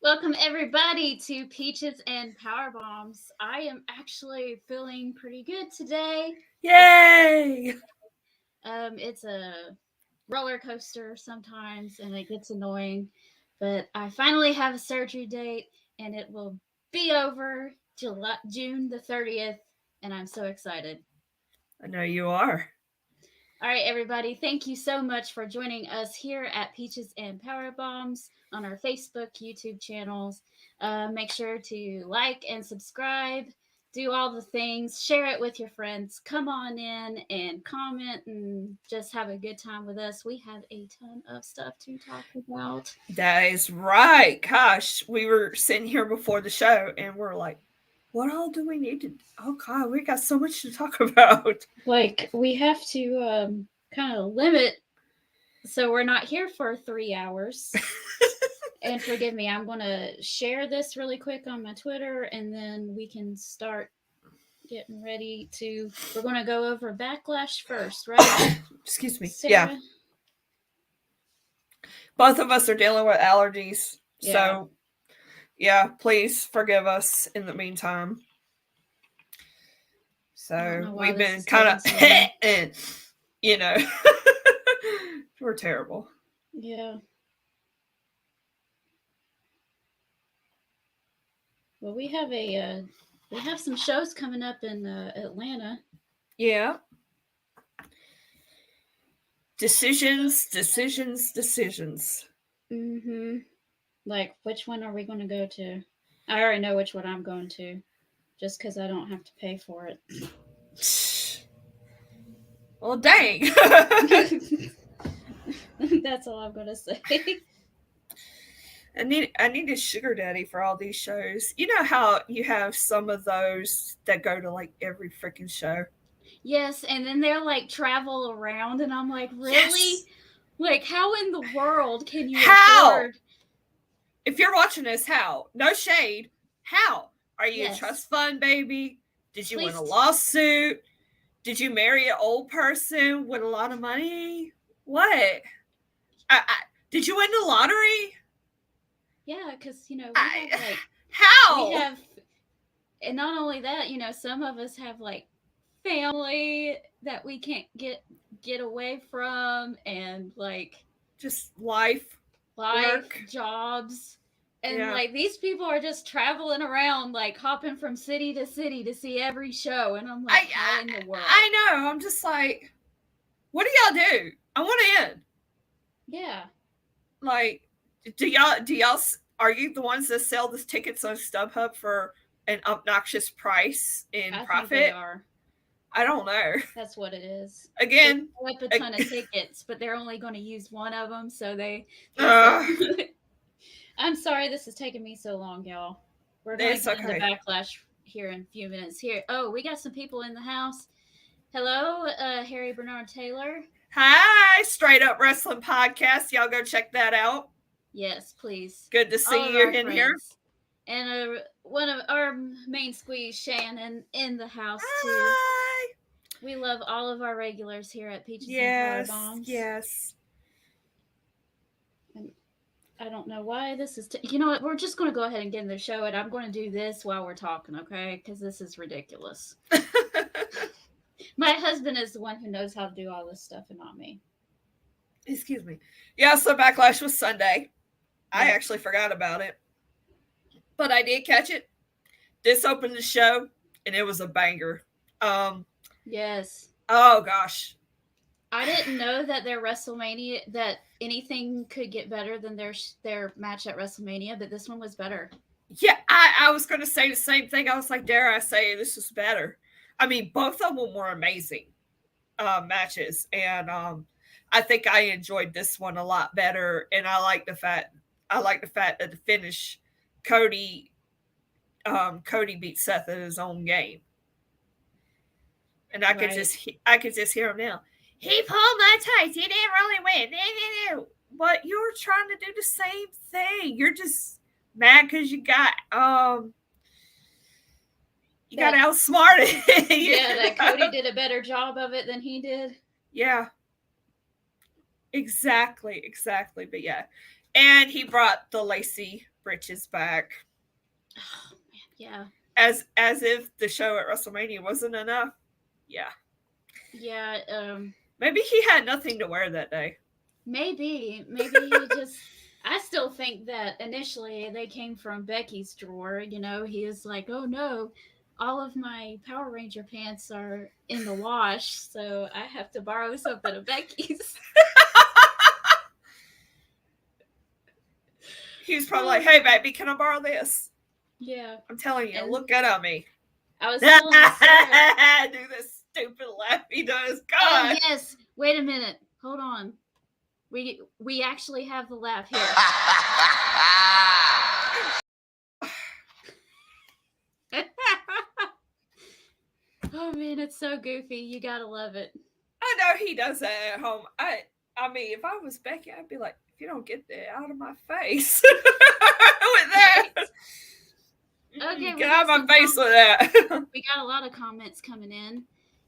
Welcome everybody to Peaches and Power Bombs. I am actually feeling pretty good today. Yay! It's a roller coaster sometimes and it gets annoying, but I finally have a surgery date and it will be over June the 30th, and I'm so excited. I know you are. All right, everybody, thank you so much for joining us here at Peaches and Power Bombs on our Facebook, YouTube channels. Make sure to like and subscribe, do all the things, share it with your friends. Come on in and comment and just have a good time with us. We have a ton of stuff to talk about. That is right. Gosh, we were sitting here before the show and we're like, what all do we need to? Oh God, we got so much to talk about. Like, we have to kind of limit so we're not here for 3 hours. And forgive me, I'm going to share this really quick on my Twitter and then we can start getting ready to. We're going to go over Backlash first, right? Excuse me. Sarah? Yeah. Both of us are dealing with allergies. Yeah. So, yeah, please forgive us in the meantime. So, we've been kind of, and, you know, we're terrible. Yeah. Well, we have some shows coming up in Atlanta. Yeah. Decisions. Mm-hmm. Like, which one are we going to go to? I already know which one I'm going to, just because I don't have to pay for it. Well, dang. That's all I'm going to say. I need a sugar daddy for all these shows. You know how you have some of those that go to like every freaking show? Yes, and then they're like travel around, and I'm like, really? Yes. Like, how in the world can you How? afford? If you're watching this, how? No shade. How? Are you Yes. a trust fund baby? Did you Please. win a lawsuit? Did you marry an old person with a lot of money? What? Did you win the lottery? Yeah, because, you know, we have like... How? We have... And not only that, you know, some of us have like family that we can't get away from, and like... Just life, work, jobs. And like these people are just traveling around, like hopping from city to see every show. And I'm like, how in the world? I know. I'm just like, what do y'all do? I want to in. Yeah. Like, do y'all, are you the ones that sell the tickets on StubHub for an obnoxious price in profit? Think they are. I don't know. That's what it is. Again, they up a ton of tickets, but they're only going to use one of them, so they I'm sorry this is taking me so long, y'all. We're going to get into Backlash here in a few minutes. Here, oh, we got some people in the house. Hello, Harry Bernard Taylor. Hi, Straight Up Wrestling Podcast. Y'all go check that out. Yes, please. Good to see you in here. And one of our main squeeze, Shannon, in the house too. Hi. We love all of our regulars here at Peaches and Power Bombs. Yes. And I don't know why this is... you know what? We're just going to go ahead and get in the show, and I'm going to do this while we're talking, okay? Because this is ridiculous. My husband is the one who knows how to do all this stuff and not me. Excuse me. Yeah, so Backlash was Sunday. Yeah. I actually forgot about it. But I did catch it. This opened the show, and it was a banger. Yes. Oh, gosh. I didn't know that their WrestleMania, that anything could get better than their match at WrestleMania, but this one was better. Yeah, I was going to say the same thing. I was like, dare I say this was better? I mean, both of them were amazing matches, and I think I enjoyed this one a lot better. And I like the fact that the finish, Cody Cody beat Seth at his own game. And I could just hear him now. He pulled my tights. He didn't really win. But you're trying to do the same thing. You're just mad because you got got outsmarted. Yeah, that Cody did a better job of it than he did. Yeah. Exactly. But yeah. And he brought the lacy breeches back. Oh man, yeah. As if the show at WrestleMania wasn't enough. Yeah. Yeah. Maybe he had nothing to wear that day. Maybe he just. I still think that initially they came from Becky's drawer. You know, he is like, oh no, all of my Power Ranger pants are in the wash, so I have to borrow something of Becky's. He was probably like, hey baby, can I borrow this? Yeah. I'm telling you, look good on me. I was telling Sarah. Do this stupid laugh he does. God. Oh yes. Wait a minute. Hold on. We actually have the laugh here. Oh man, it's so goofy. You gotta love it. I know he does that at home. I mean, if I was Becky, I'd be like, if you don't get that out of my face with that. Okay, get out of my face with that. We got a lot of comments coming in.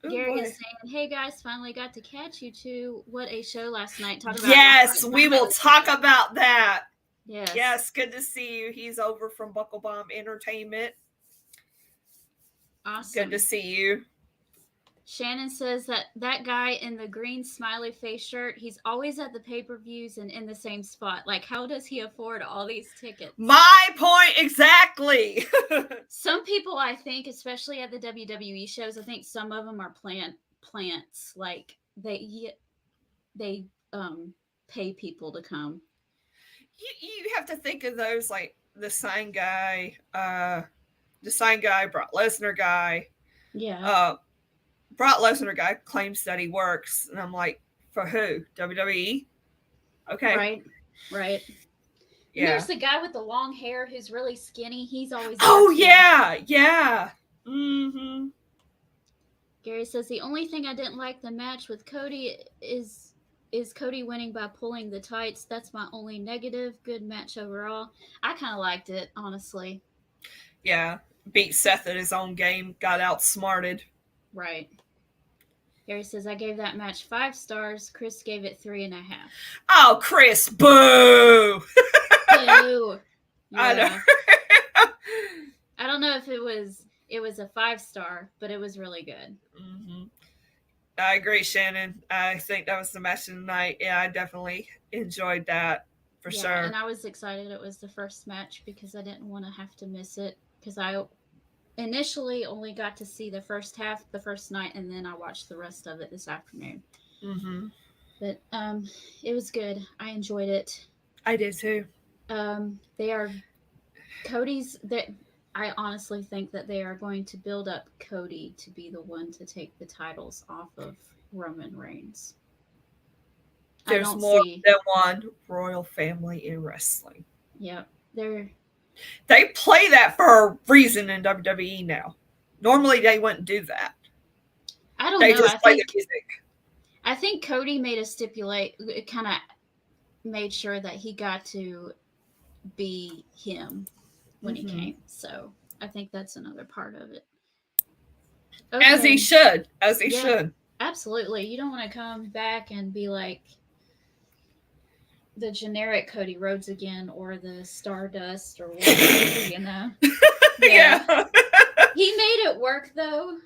Gary is saying, hey guys, finally got to catch you two. What a show last night. Talk about yes, we will talk about that. Yes. Yes, good to see you. He's over from Buckle Bomb Entertainment. Awesome. Good to see you. Shannon says that guy in the green smiley face shirt, he's always at the pay-per-views and in the same spot. Like, how does he afford all these tickets? My point exactly. Some people, I think, especially at the WWE shows, I think some of them are plants. Like, they pay people to come. You have to think of those like the sign guy, Brock Lesnar guy. Yeah. Brock Lesnar guy claims that he works, and I'm like, for who? WWE? Okay. Right. Yeah. And there's the guy with the long hair who's really skinny. He's always. Oh yeah. Mm-hmm. Gary says the only thing I didn't like the match with Cody is Cody winning by pulling the tights. That's my only negative. Good match overall. I kind of liked it, honestly. Yeah. Beat Seth at his own game. Got outsmarted. Right. Gary says, I gave that match 5 stars. Chris gave it 3.5. Oh, Chris, boo! Boo. Yeah. I know. I don't know if it was a 5-star, but it was really good. Mm-hmm. I agree, Shannon. I think that was the match of the night. Yeah, I definitely enjoyed that for sure. And I was excited it was the first match because I didn't want to have to miss it because I initially only got to see the first half the first night, and then I watched the rest of it this afternoon. Mm-hmm. But it was good. I enjoyed it. I did too. They are Cody's. I honestly think that they are going to build up Cody to be the one to take the titles off of Roman Reigns. There's more than one royal family in wrestling. Yep. They play that for a reason in WWE now. Normally they wouldn't do that. I don't know. They just play the music. I think Cody made kind of made sure that he got to be him when he came. So I think that's another part of it. Okay. As he should. Absolutely. You don't want to come back and be like the generic Cody Rhodes again or the Stardust or whatever, you know. Yeah. He made it work though.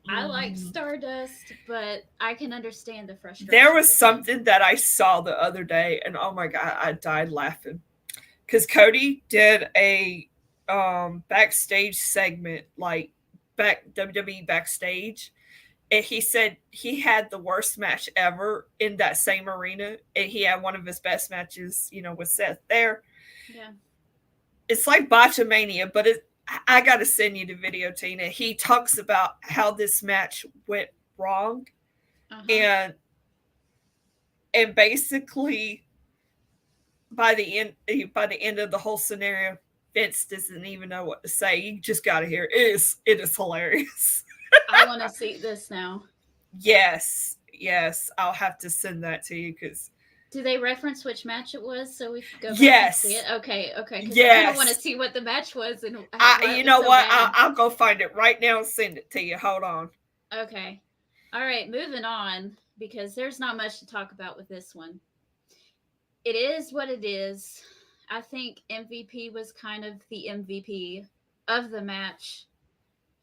I like Stardust, but I can understand the frustration. There was something that I saw the other day, and oh my God, I died laughing. Because Cody did a backstage segment, like WWE backstage, and he said he had the worst match ever in that same arena, and he had one of his best matches, with Seth there. Yeah. It's like Botchamania, but I got to send you the video, Tina. He talks about how this match went wrong, and basically by the end of the whole scenario, Vince doesn't even know what to say. You just got to hear it is hilarious. I want to see this now. Yes, I'll have to send that to you because Do they reference which match it was so we could go back and see yes, it? Okay, because I don't want to yes. see what the match was and why it You was know so what? bad. I'll go find it right now and send it to you. Hold on. Okay. All right, moving on because there's not much to talk about with this one. It is what it is. I think MVP was kind of the MVP of the match.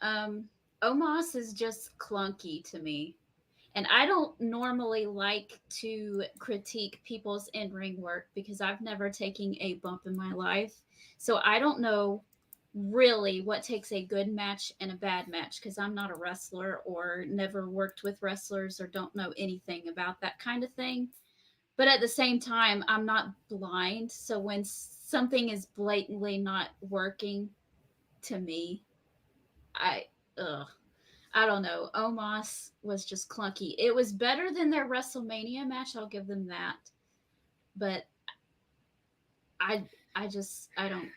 Um, Omos is just clunky to me. And I don't normally like to critique people's in ring work because I've never taken a bump in my life. So I don't know really what takes a good match and a bad match because I'm not a wrestler or never worked with wrestlers or don't know anything about that kind of thing. But at the same time, I'm not blind. So when something is blatantly not working to me, I, ugh, I don't know. Omos was just clunky. It was better than their WrestleMania match. I'll give them that. But I, I don't.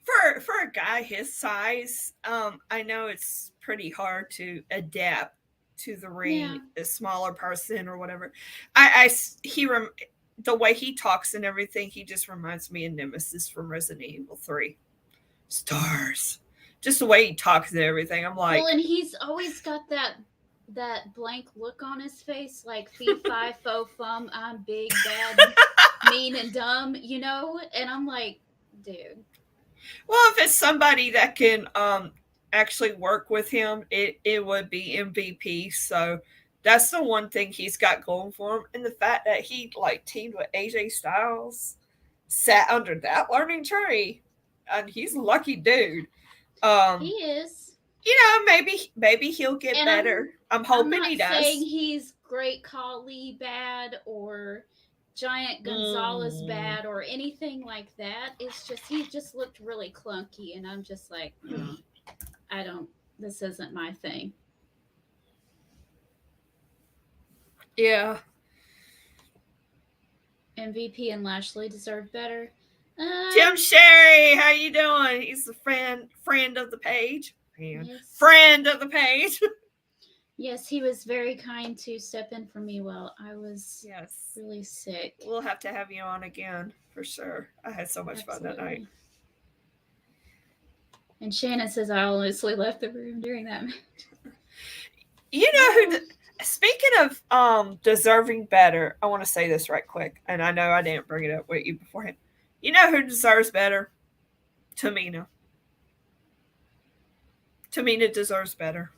For a guy his size, I know it's pretty hard to adapt to the Yeah, ring, a smaller person or whatever. I he rem, the way he talks and everything, he just reminds me of Nemesis from Resident Evil 3. Stars. Just the way he talks and everything. I'm well, like, and he's always got that blank look on his face, like fee fi fo fum. I'm big, bad, mean, and dumb. And I'm like, dude. well, if it's somebody that can actually work with him, it would be MVP. So that's the one thing he's got going for him, and the fact that he like teamed with AJ Styles, sat under that learning tree, and he's a lucky dude. He Um, is. maybe he'll get And better. I'm I'm hoping he not saying does. he's Great Khali bad or Giant Gonzalez Mm. bad or anything like that. It's just he just looked really clunky, and I'm just like, I don't. This isn't my thing. Yeah, MVP and Lashley deserve better. Um, Jim Sherry, how you doing? He's the friend of the page. yes, Friend of the page. yes, he was very kind to step in for me while I was Yes. really sick. We'll have to have you on again for sure. I had so much fun that night. Absolutely. And Shannon says I honestly left the room during that match. You know who Well, speaking of deserving better, I want to say this right quick, and I know I didn't bring it up with you beforehand. You know who deserves better? Tamina. Tamina deserves better.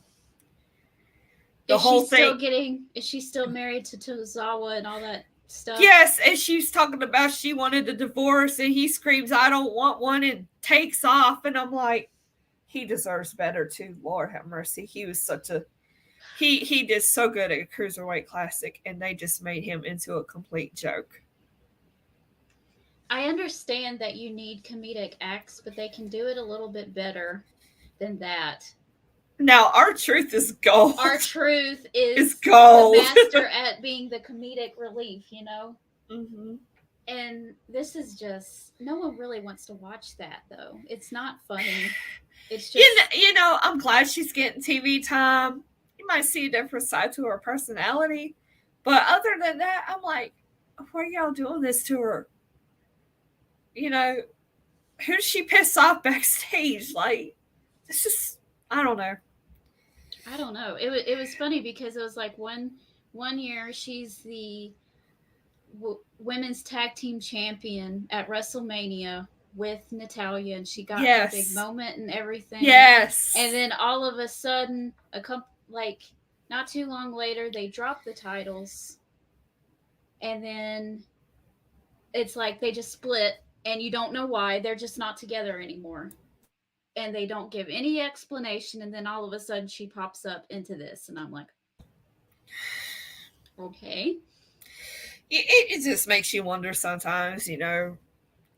The is she whole still thing. getting? Is she still married to Tozawa and all that stuff? Yes, and she's talking about she wanted a divorce, and he screams, "I don't want one," and takes off, and I'm like, he deserves better too. Lord have mercy. He was such a he did so good at a cruiserweight classic, and they just made him into a complete joke. I understand that you need comedic acts, but they can do it a little bit better than that. Now R-Truth is gold. R-Truth Is is the gold. master at being the comedic relief. Mm-hmm. And this is just no one really wants to watch that though. It's not funny. It's just I'm glad she's getting TV time. You might see a different side to her personality, but other than that, I'm like, why are y'all doing this to her? You know, who does she piss off backstage? Like, it's just, I don't know. I don't know. It was funny because it was like one year she's the women's tag team champion at WrestleMania with Natalia, and she got her big Yes, moment and everything. And yes. then all of a sudden, like not too long later, they drop the titles, and then it's like they just split, and you don't know why. They're just not together anymore, and they don't give any explanation. And then all of a sudden, she pops up into this, and I'm like, okay. It just makes you wonder sometimes. You know,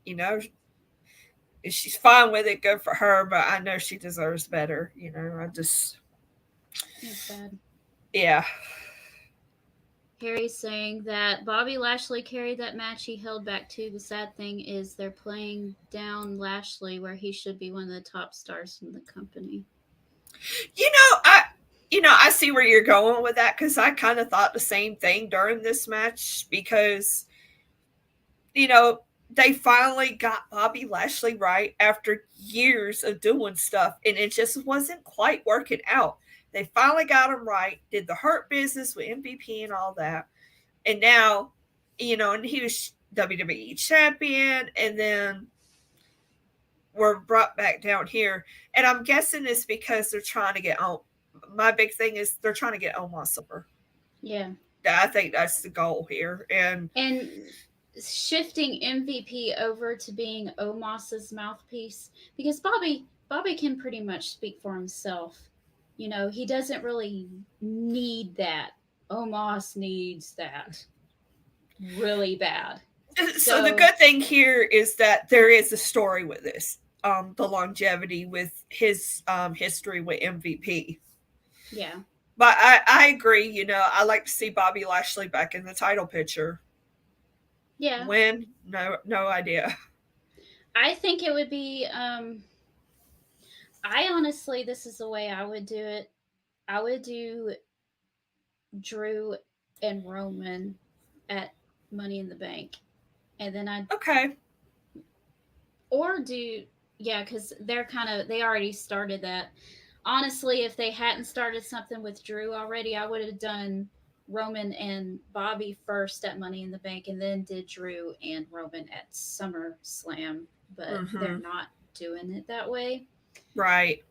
if she's fine with it, good for her. But I know she deserves better. I just, It's bad. yeah. Harry's saying that Bobby Lashley carried that match. He held back too. The sad thing is they're playing down Lashley where he should be one of the top stars in the company. I see where you're going with that, because I kind of thought the same thing during this match, because they finally got Bobby Lashley right after years of doing stuff, and it just wasn't quite working out. They finally got him right, did the Hurt Business with MVP and all that, and now, and he was WWE champion, and then we're brought back down here. And I'm guessing it's because they're trying to get on. My big thing is they're trying to get Omos over. Yeah. I think that's the goal here. And shifting MVP over to being Omos's mouthpiece, because Bobby can pretty much speak for himself. He doesn't really need that. Omos needs that really bad. So the good thing here is that there is a story with this. The longevity with his history with MVP. Yeah. But I agree, I like to see Bobby Lashley back in the title picture. Yeah. When? No idea. I think it would be I honestly, this is the way I would do it. I would do Drew and Roman at Money in the Bank. And then I'd Okay. Or because they already started that. Honestly, if they hadn't started something with Drew already, I would have done Roman and Bobby first at Money in the Bank, and then did Drew and Roman at SummerSlam. But they're not doing it that way. Right.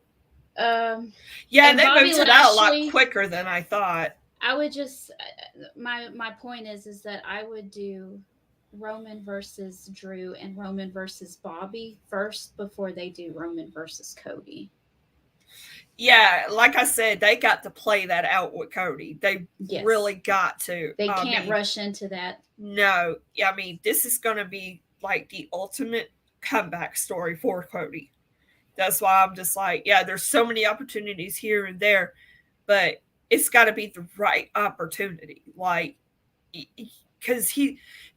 Yeah, they moved it out a lot quicker than I thought. I would just my point is that I would do Roman versus Drew and Roman versus Bobby first before they do Roman versus Cody. Yeah, like I said, they got to play that out with Cody. They really got to. They can't rush into that. No. I mean, this is going to be like the ultimate comeback story for Cody. That's why I'm just like, there's so many opportunities here and there, but it's got to be the right opportunity. Like, because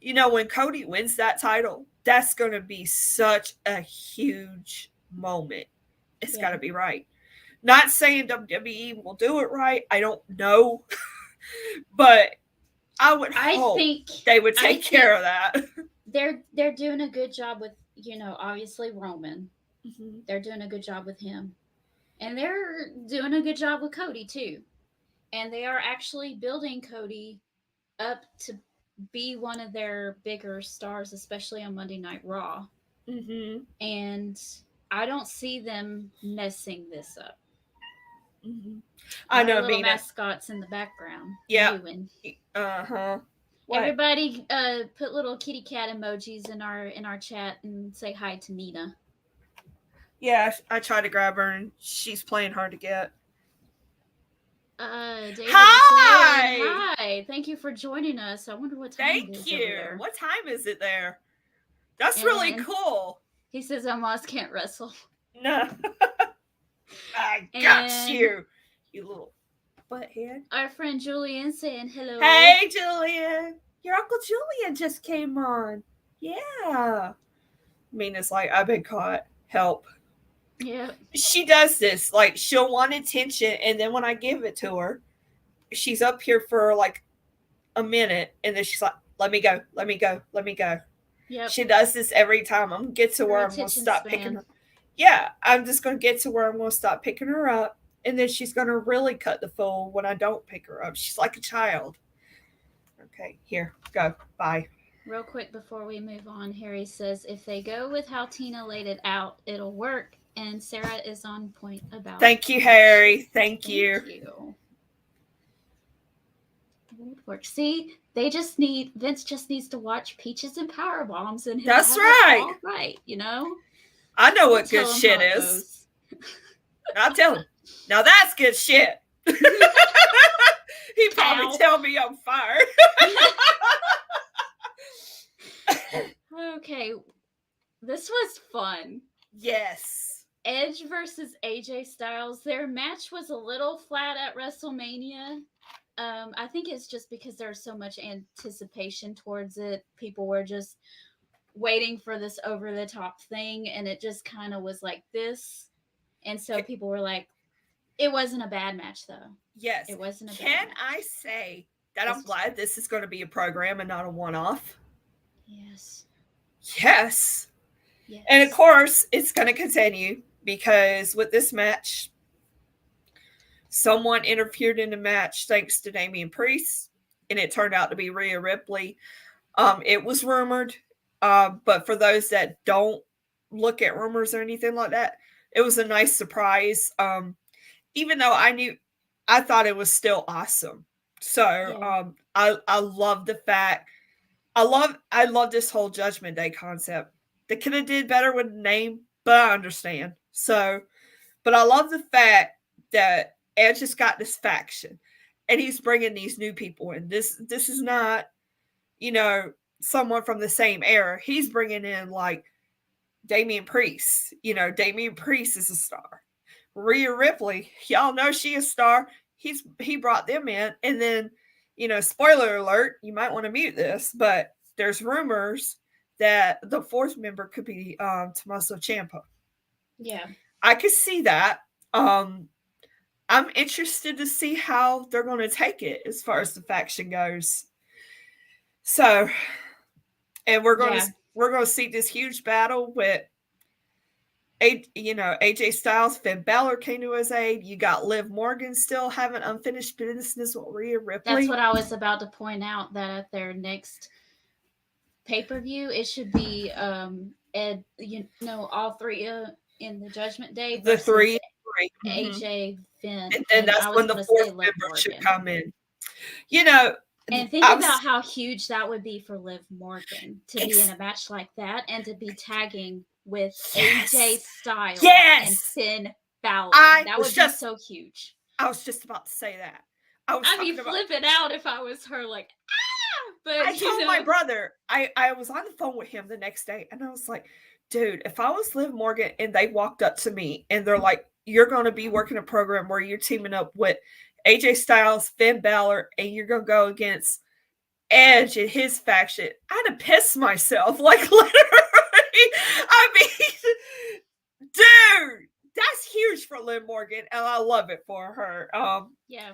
when Cody wins that title, that's going to be such a huge moment. It's got to be right. Not saying WWE will do it right. I don't know. But I think they would take care of that. They're doing a good job with, obviously Roman. Mm-hmm. They're doing a good job with him. And they're doing a good job with Cody too. And they are actually building Cody up to be one of their bigger stars, especially on Monday Night Raw. Mm-hmm. And I don't see them messing this up. Mm-hmm. I know, little mascots in the background. Yeah. Uh-huh. Everybody put little kitty cat emojis in our chat and say hi to Nina. Yeah, I tried to grab her and she's playing hard to get. David hi! Thank you for joining us. I wonder what time it is. Thank you. What time is it there? That's really cool. He says Omos can't wrestle. No. I got you little butthead. Our friend Julian saying hello. Hey, Julian. Your Uncle Julian just came on. Yeah. I mean, it's like, I've been caught. Help. Yeah. She does this. Like, she'll want attention, and then when I give it to her, she's up here for like a minute, and then she's like, let me go. Yep. She does this every time. I'm going to get to where I'm going to stop picking her. Yeah, I'm just going to get to where I'm going to stop picking her up, and then she's going to really cut the fool when I don't pick her up. She's like a child. Okay, here, go. Bye. Real quick before we move on, Harry says, if they go with how Tina laid it out, it'll work. And Sarah is on point about Thank you, Harry. Thank you. Work. See, Vince just needs to watch Peaches and Power Bombs, and that's right. All right, I know what good shit is. I'll tell him. Now that's good shit. He probably tell me I'm fired. Okay, this was fun. Yes. Edge versus AJ Styles. Their match was a little flat at WrestleMania, I think it's just because there's so much anticipation towards it. People were just waiting for this over the top thing, and it just kind of was like this. And so people were like, it wasn't a bad match, though. Yes. It wasn't a bad Can I match. say that I'm This was glad good. this is going to be a program and not a one off? Yes. Yes. And of Yes. course, it's going to continue because with this match, someone interfered in the match thanks to Damian Priest, and it turned out to be Rhea Ripley. It was rumored, but for those that don't look at rumors or anything like that, it was a nice surprise. Even though I thought it was still awesome. So Yeah. I love the fact I love this whole Judgment Day concept. They could have did better with the name, but I understand. So, but I love the fact that Edge has got this faction, and he's bringing these new people in. This is not, you know, someone from the same era. He's bringing in like Damian Priest. You know, Damian Priest is a star. Rhea Ripley, y'all know she a star. He brought them in, and then, you know, spoiler alert, you might want to mute this, but there's rumors that the fourth member could be Tommaso Ciampa. Yeah. I could see that. I'm interested to see how they're going to take it as far as the faction goes. So, and Yeah. we're going to see this huge battle with AJ Styles. Finn Balor came to his aid. You got Liv Morgan still having unfinished business with Rhea That's Ripley. what I was about to point out, that at their next pay-per-view, it should be Ed, all three in the Judgment Day The versus three. Mm-hmm. AJ, Finn, And then and that's I was when the going to fourth say Liv member should Morgan. come in. You know, And think I was about how huge that would be for Liv Morgan to be in a match like that and to be tagging with AJ Styles and yes. Finn Balor. I That was would be just so huge. I was just about to say that. I was I'd be talking about. flipping out if I was her, like, ah! But, I told my brother, I was on the phone with him the next day, and I was like, dude, if I was Liv Morgan and they walked up to me and they're like, you're going to be working a program where you're teaming up with AJ Styles, Finn Balor, and you're going to go against Edge and his faction, I'd have pissed myself. Like, literally. I mean, dude, that's huge for Liv Morgan, and I love it for her. yeah.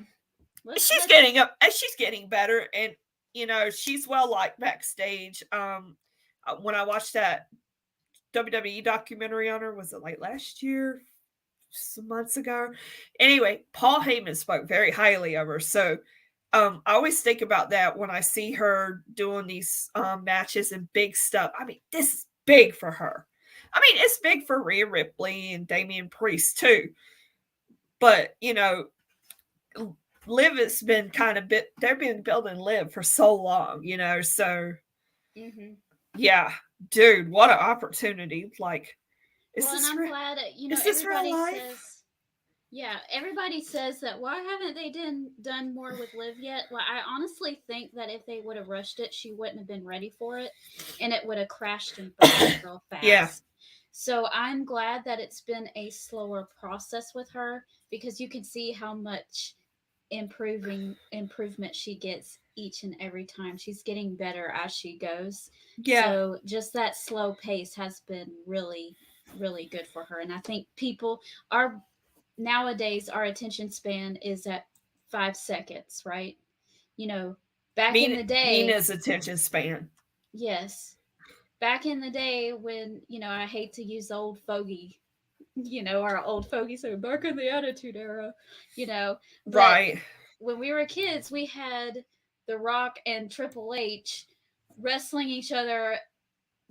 She's getting up, and she's getting better, and you know, she's well liked backstage. When I watched that WWE documentary on her, was it like last year, some months ago? Anyway, Paul Heyman spoke very highly of her. So I always think about that when I see her doing these matches and big stuff. I mean, this is big for her. I mean, it's big for Rhea Ripley and Damian Priest too. But, you know, Liv has been they've been building Liv for so long, you know, so yeah, dude, what an opportunity. Like, I'm glad, is this real everybody life? says, yeah, everybody says that, why haven't they done more with Liv yet? Well, I honestly think that if they would have rushed it, she wouldn't have been ready for it, and it would have crashed and burned real fast. Yeah. So I'm glad that it's been a slower process with her, because you can see how much improvement she gets each and every time. She's getting better as she goes. Yeah. So just that slow pace has been really, really good for her. And I think people are nowadays, our attention span is at 5 seconds, right? Back in the day, Nina's attention span. yes, back in the day when, I hate to use old fogey, our old fogey, so back in the Attitude Era, but right. When we were kids, we had The Rock and Triple H wrestling each other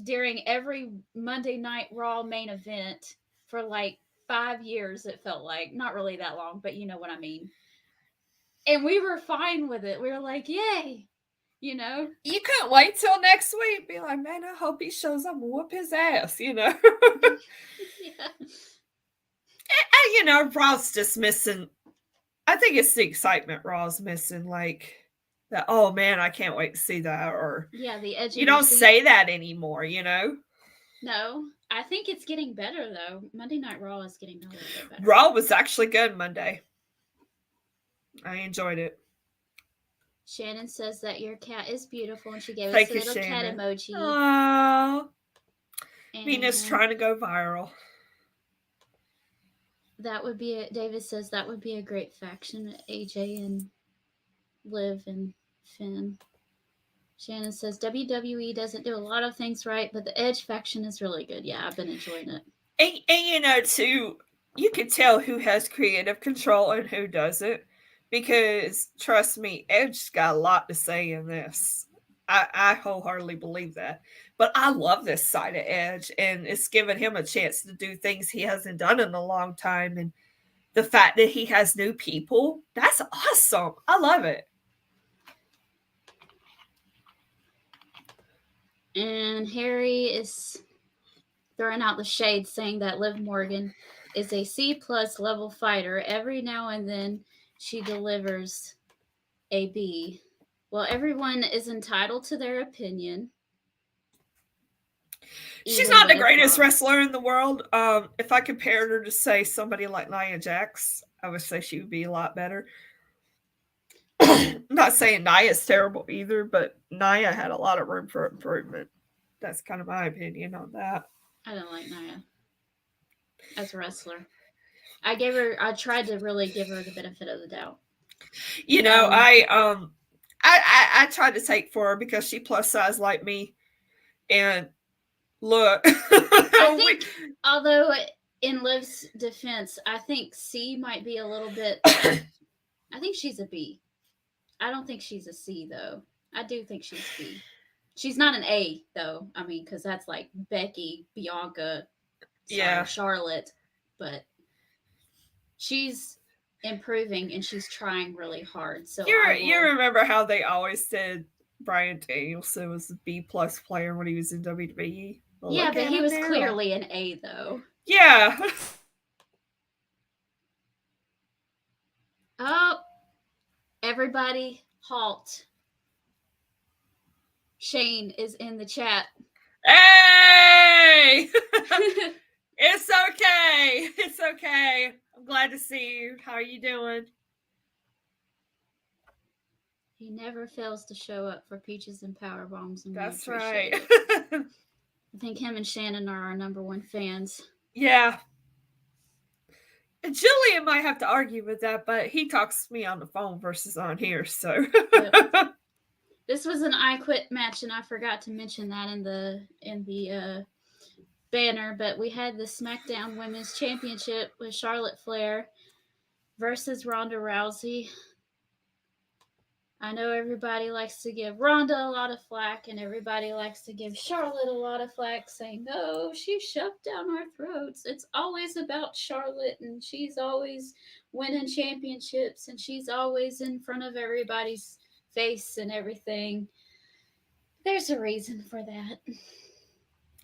during every Monday Night Raw main event for like 5 years, it felt like. Not really that long, but you know what I mean. And we were fine with it. We were like, yay. You couldn't wait till next week. Be like, man, I hope he shows up and whoop his ass, yeah. And, Raw's just missing. I think it's the excitement Raw's missing. Like, that, oh man, I can't wait to see that. Or, the edge. You don't say that anymore, No, I think it's getting better, though. Monday Night Raw is getting a little bit better. Raw was actually good Monday. I enjoyed it. Shannon says that your cat is beautiful, and she gave us Thank a you, little cat Shannon. emoji. Oh, Mina's And trying to go viral. that would be David says that would be a great faction, AJ and Liv and Finn. Shannon says WWE doesn't do a lot of things right, but the Edge faction is really good. Yeah, I've been enjoying it. And too, you can tell who has creative control and who doesn't. Because trust me, Edge's got a lot to say in this. I wholeheartedly believe that. But I love this side of Edge, and it's given him a chance to do things he hasn't done in a long time. And the fact that he has new people, that's awesome. I love it. And Harry is throwing out the shade, saying that Liv Morgan is a C plus level fighter. Every now and then she delivers a B. Well, everyone is entitled to their opinion. She's Even not the Liv greatest Rob. wrestler in the world. If I compared her to, say, somebody like Nia Jax, I would say she would be a lot better. I'm not saying Nia's terrible either, but Nia had a lot of room for improvement. That's kind of my opinion on that. I don't like Nia as a wrestler. I tried to really give her the benefit of the doubt. You know, Um, I tried to take for her because she plus size like me, and look, I think, although in Liv's defense, I think C might be a little bit. I think she's a B. I don't think she's a C though. I do think she's B. She's not an A though. I mean, because that's like Becky, Bianca, sorry, yeah, Charlotte, but she's improving and she's trying really hard. So I you will. remember how they always said Brian Danielson was a B plus player when he was in WWE? Well, Yeah, look but at he him was now. clearly an A though. Yeah. Oh, everybody, halt. Shane is in the chat. Hey! It's okay. It's okay. I'm glad to see you. How are you doing? He never fails to show up for peaches and power bombs, and we That's right. appreciate it. I think him and Shannon are our number one fans. Yeah. Julian might have to argue with that, but he talks to me on the phone versus on here, so. Yep. This was an I Quit match, and I forgot to mention that in the banner. But we had the SmackDown Women's Championship with Charlotte Flair versus Ronda Rousey. I know everybody likes to give Ronda a lot of flack, and everybody likes to give Charlotte a lot of flack, saying, "Oh, she shoved down our throats." It's always about Charlotte, and she's always winning championships, and she's always in front of everybody's face and everything. There's a reason for that.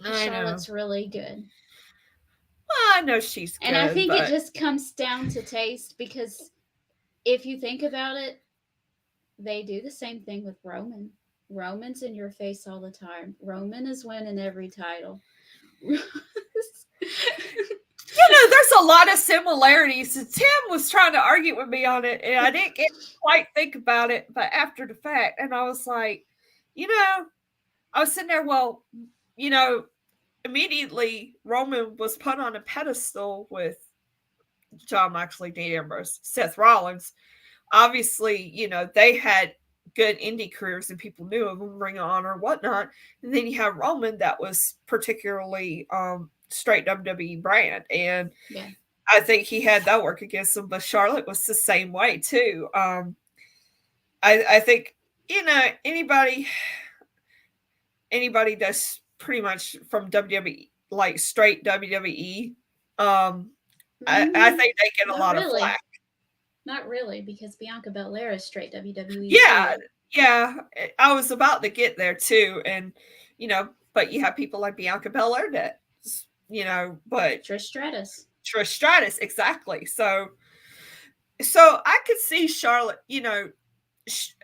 I know. Charlotte's really good. Well, I know she's And I good, think it but just comes down to taste because if you think about it, they do the same thing with Roman. Roman's in your face all the time. Roman is winning every title. there's a lot of similarities. Tim was trying to argue with me on it, and I didn't quite think about it, but after the fact, and I was like, I was sitting there, well, you know, immediately Roman was put on a pedestal with John Moxley, Dean Ambrose, Seth Rollins. Obviously, they had good indie careers and people knew of them, Ring of Honor, whatnot. And then you have Roman that was particularly straight WWE brand. And yeah. I think he had that work against him, but Charlotte was the same way too. I think, anybody that's pretty much from WWE, like straight WWE, I think they get a Not lot of really. flack. Not really, because Bianca Belair is straight WWE Yeah, too. yeah. I was about to get there too, and but you have people like Bianca Belair that, but Trish Stratus. Trish Stratus, exactly. So I could see Charlotte.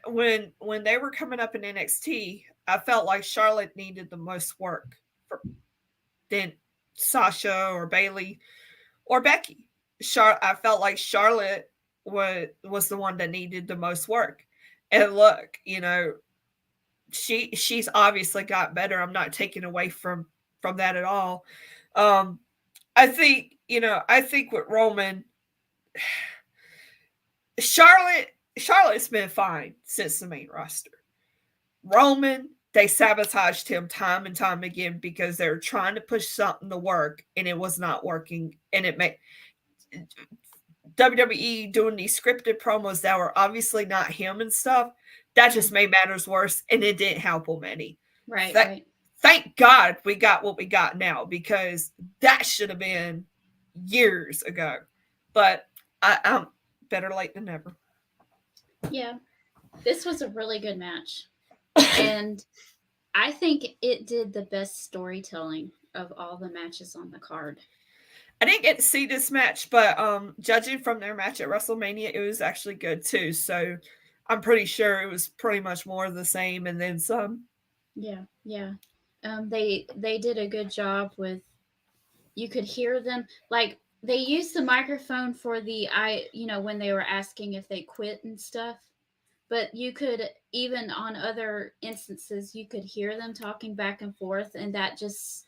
When they were coming up in NXT, I felt like Charlotte needed the most work than Sasha or Bailey or Becky. I felt like Charlotte was the one that needed the most work. And look, she's obviously got better. I'm not taking away from that at all. Um, I think with Roman, Charlotte's been fine since the main roster. Roman, they sabotaged him time and time again because they were trying to push something to work and it was not working. And it made WWE doing these scripted promos that were obviously not him and stuff. That Yeah. just made matters worse and it didn't help him any. Right, That, right. thank God we got what we got now because that should have been years ago. But I'm better late than never. Yeah. This was a really good match. And I think it did the best storytelling of all the matches on the card. I didn't get to see this match, but judging from their match at WrestleMania, it was actually good too. So I'm pretty sure it was pretty much more of the same and then some. Yeah, yeah. They did a good job with, you could hear them, like they used the microphone for the, when they were asking if they quit and stuff. But you could, even on other instances, you could hear them talking back and forth, and that just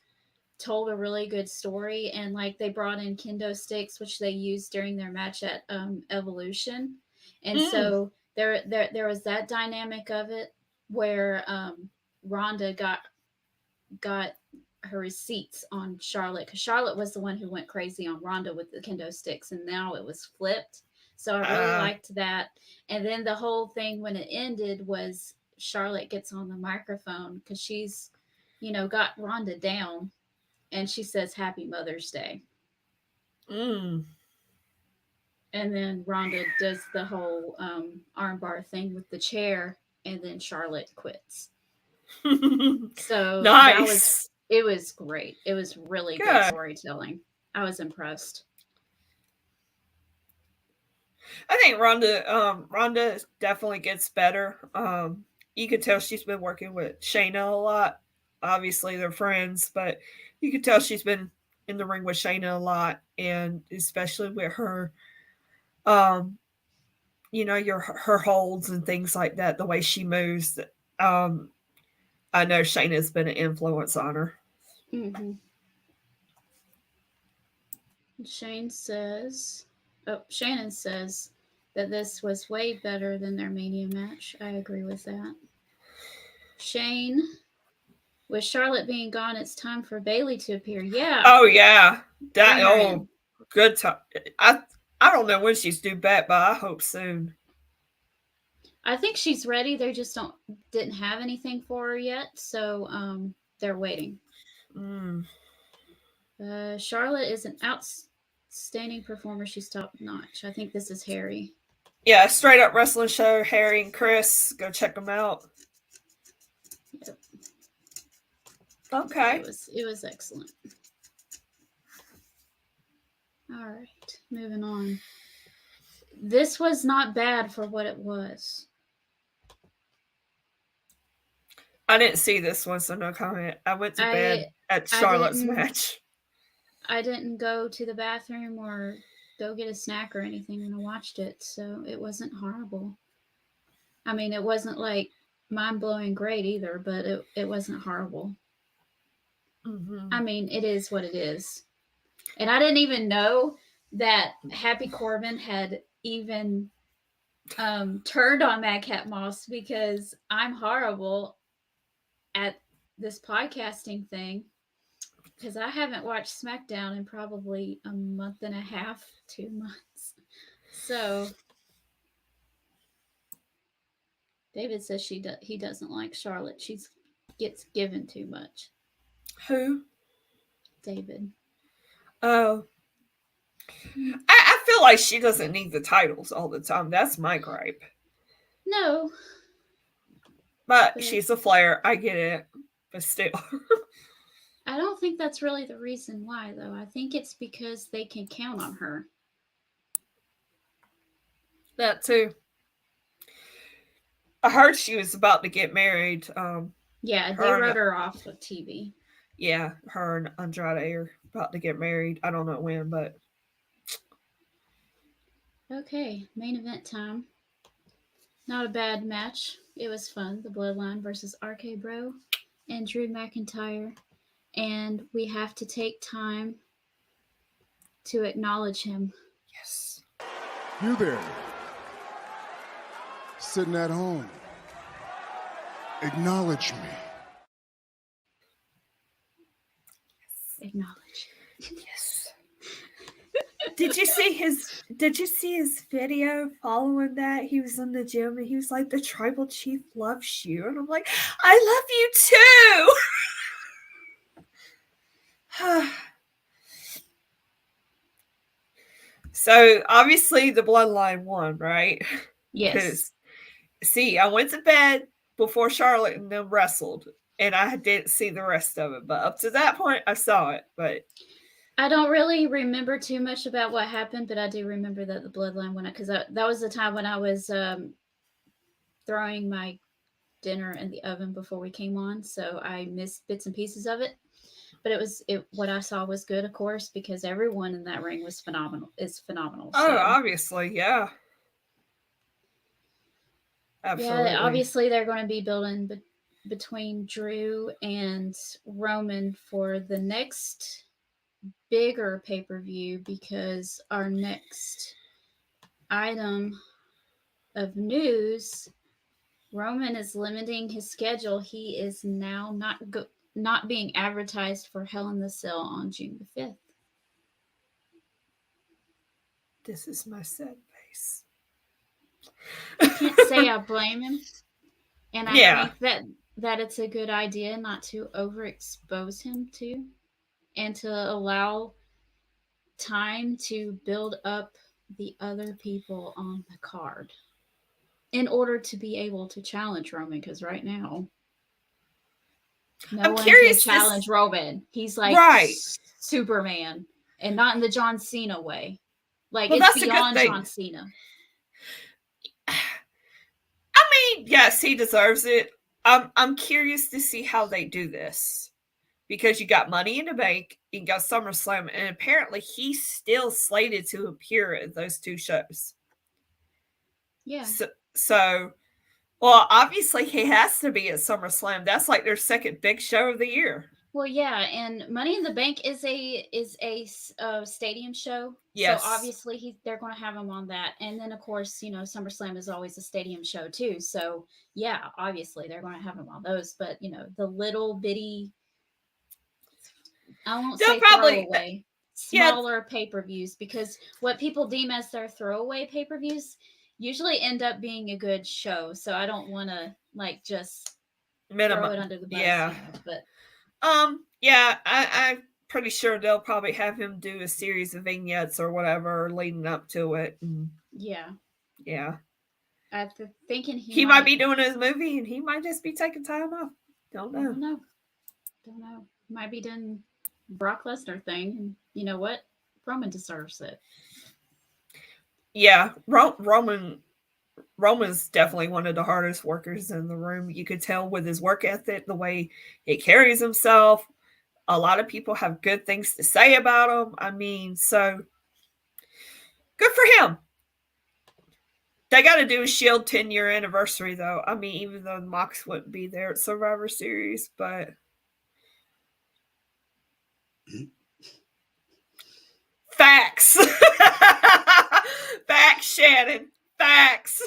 told a really good story. And like they brought in kendo sticks, which they used during their match at Evolution, and Mm. so there was that dynamic of it where Ronda got her receipts on Charlotte, because Charlotte was the one who went crazy on Ronda with the kendo sticks, and now it was flipped. So I really Uh, liked that. And then the whole thing when it ended was Charlotte gets on the microphone because she's, got Ronda down, and she says Happy Mother's Day. mm. And then Ronda does the whole armbar thing with the chair, and then Charlotte quits. So that was, Nice. it was great. It was really good Good. storytelling. I was impressed. I think Ronda definitely gets better. You could tell she's been working with Shayna a lot. Obviously they're friends, but you could tell she's been in the ring with Shayna a lot, and especially with her, um, your her holds and things like that, the way she moves. Um, I know Shayna's been an influence on her. Mm-hmm. Shane says, Shannon says that this was way better than their Mania match. I agree with that. Shane, with Charlotte being gone, it's time for Bailey to appear. Yeah, Oh yeah, that bring her in. good time. I I don't know when she's due back, but I hope soon. I think she's ready. They just didn't have anything for her yet, so they're waiting. Mm. Charlotte is an outstanding performer. She's top notch. I think this is Harry. Yeah, straight up wrestling show. Harry and Chris, go check them out. Yep. Yeah, Okay. it was excellent. All right, moving on. This was not bad for what it was. I didn't see this one, so no comment. I went to I bed at I Charlotte's didn't match. I didn't go to the bathroom or go get a snack or anything when I watched it, so it wasn't horrible. I mean, it wasn't like mind blowing great either, but it wasn't horrible. Mm-hmm. I mean, it is what it is. And I didn't even know that Happy Corbin had even turned on Madcap Moss, because I'm horrible at this podcasting thing, because I haven't watched SmackDown in probably a month and a half, 2 months. So David says he doesn't like Charlotte. She gets given too much. Who? David. Oh, I feel like she doesn't need the titles all the time. That's my gripe. No, But but she's a Flair. I get it. But still. I don't think that's really the reason why, though. I think it's because they can count on her. That too. I heard she was about to get married. Yeah, they Her and wrote her off of TV. yeah, her and Andrade are about to get married. I don't know when, but Okay, main event time. Not a bad match. It was fun. The Bloodline versus RK Bro and Drew McIntyre. And we have to take time to acknowledge him. Yes. You there, sitting at home. Acknowledge me. Acknowledge. Yes. Did you see his video following that? He was in the gym and he was like, the tribal chief loves you. And I'm like, I love you too. So obviously the bloodline won, right? Yes. See, I went to bed before Charlotte and them wrestled, and I didn't see the rest of it. But up to that point, I saw it. But I don't really remember too much about what happened, but I do remember that the bloodline went, because that was the time when I was throwing my dinner in the oven before we came on, so I missed bits and pieces of it. But what I saw was good, of course, because everyone in that ring was phenomenal. It's phenomenal. oh, obviously, yeah. Absolutely. Yeah, obviously they're going to be building between Drew and Roman for the next bigger pay-per-view, because our next item of news, Roman is limiting his schedule. He is now not being advertised for Hell in the Cell on June the 5th. This is my sad face. I can't say I blame him. And I think that it's a good idea not to overexpose him too, and to allow time to build up the other people on the card in order to be able to challenge Roman, because right now no one can challenge Roman. He's like Superman, and not in the John Cena way. Like, it's beyond John Cena. I mean, yes, he deserves it. I'm curious to see how they do this, because you got Money in the Bank, you got SummerSlam, and apparently he's still slated to appear at those two shows. Yeah. So well, obviously he has to be at SummerSlam. That's like their second big show of the year. Well, yeah, and Money in the Bank is a stadium show. Yes. So obviously they're going to have him on that, and then of course SummerSlam is always a stadium show too. So yeah, obviously they're going to have him on those. But the little bitty, I won't say throwaway, smaller pay-per-views, because what people deem as their throwaway pay-per-views usually end up being a good show. So I don't want to just throw it under the bus. Yeah. But yeah, I'm pretty sure they'll probably have him do a series of vignettes or whatever leading up to it. And yeah. I'm thinking he might be doing his movie, and he might just be taking time off. Don't know. Might be doing Brock Lesnar thing, and you know what? Roman deserves it. Yeah, Roman's definitely one of the hardest workers in the room. You could tell with his work ethic, the way he carries himself. A lot of people have good things to say about him. I mean, so good for him. They got to do a Shield 10-year anniversary, though. I mean, even though Mox wouldn't be there at Survivor Series, but facts. Facts, Shannon. Facts.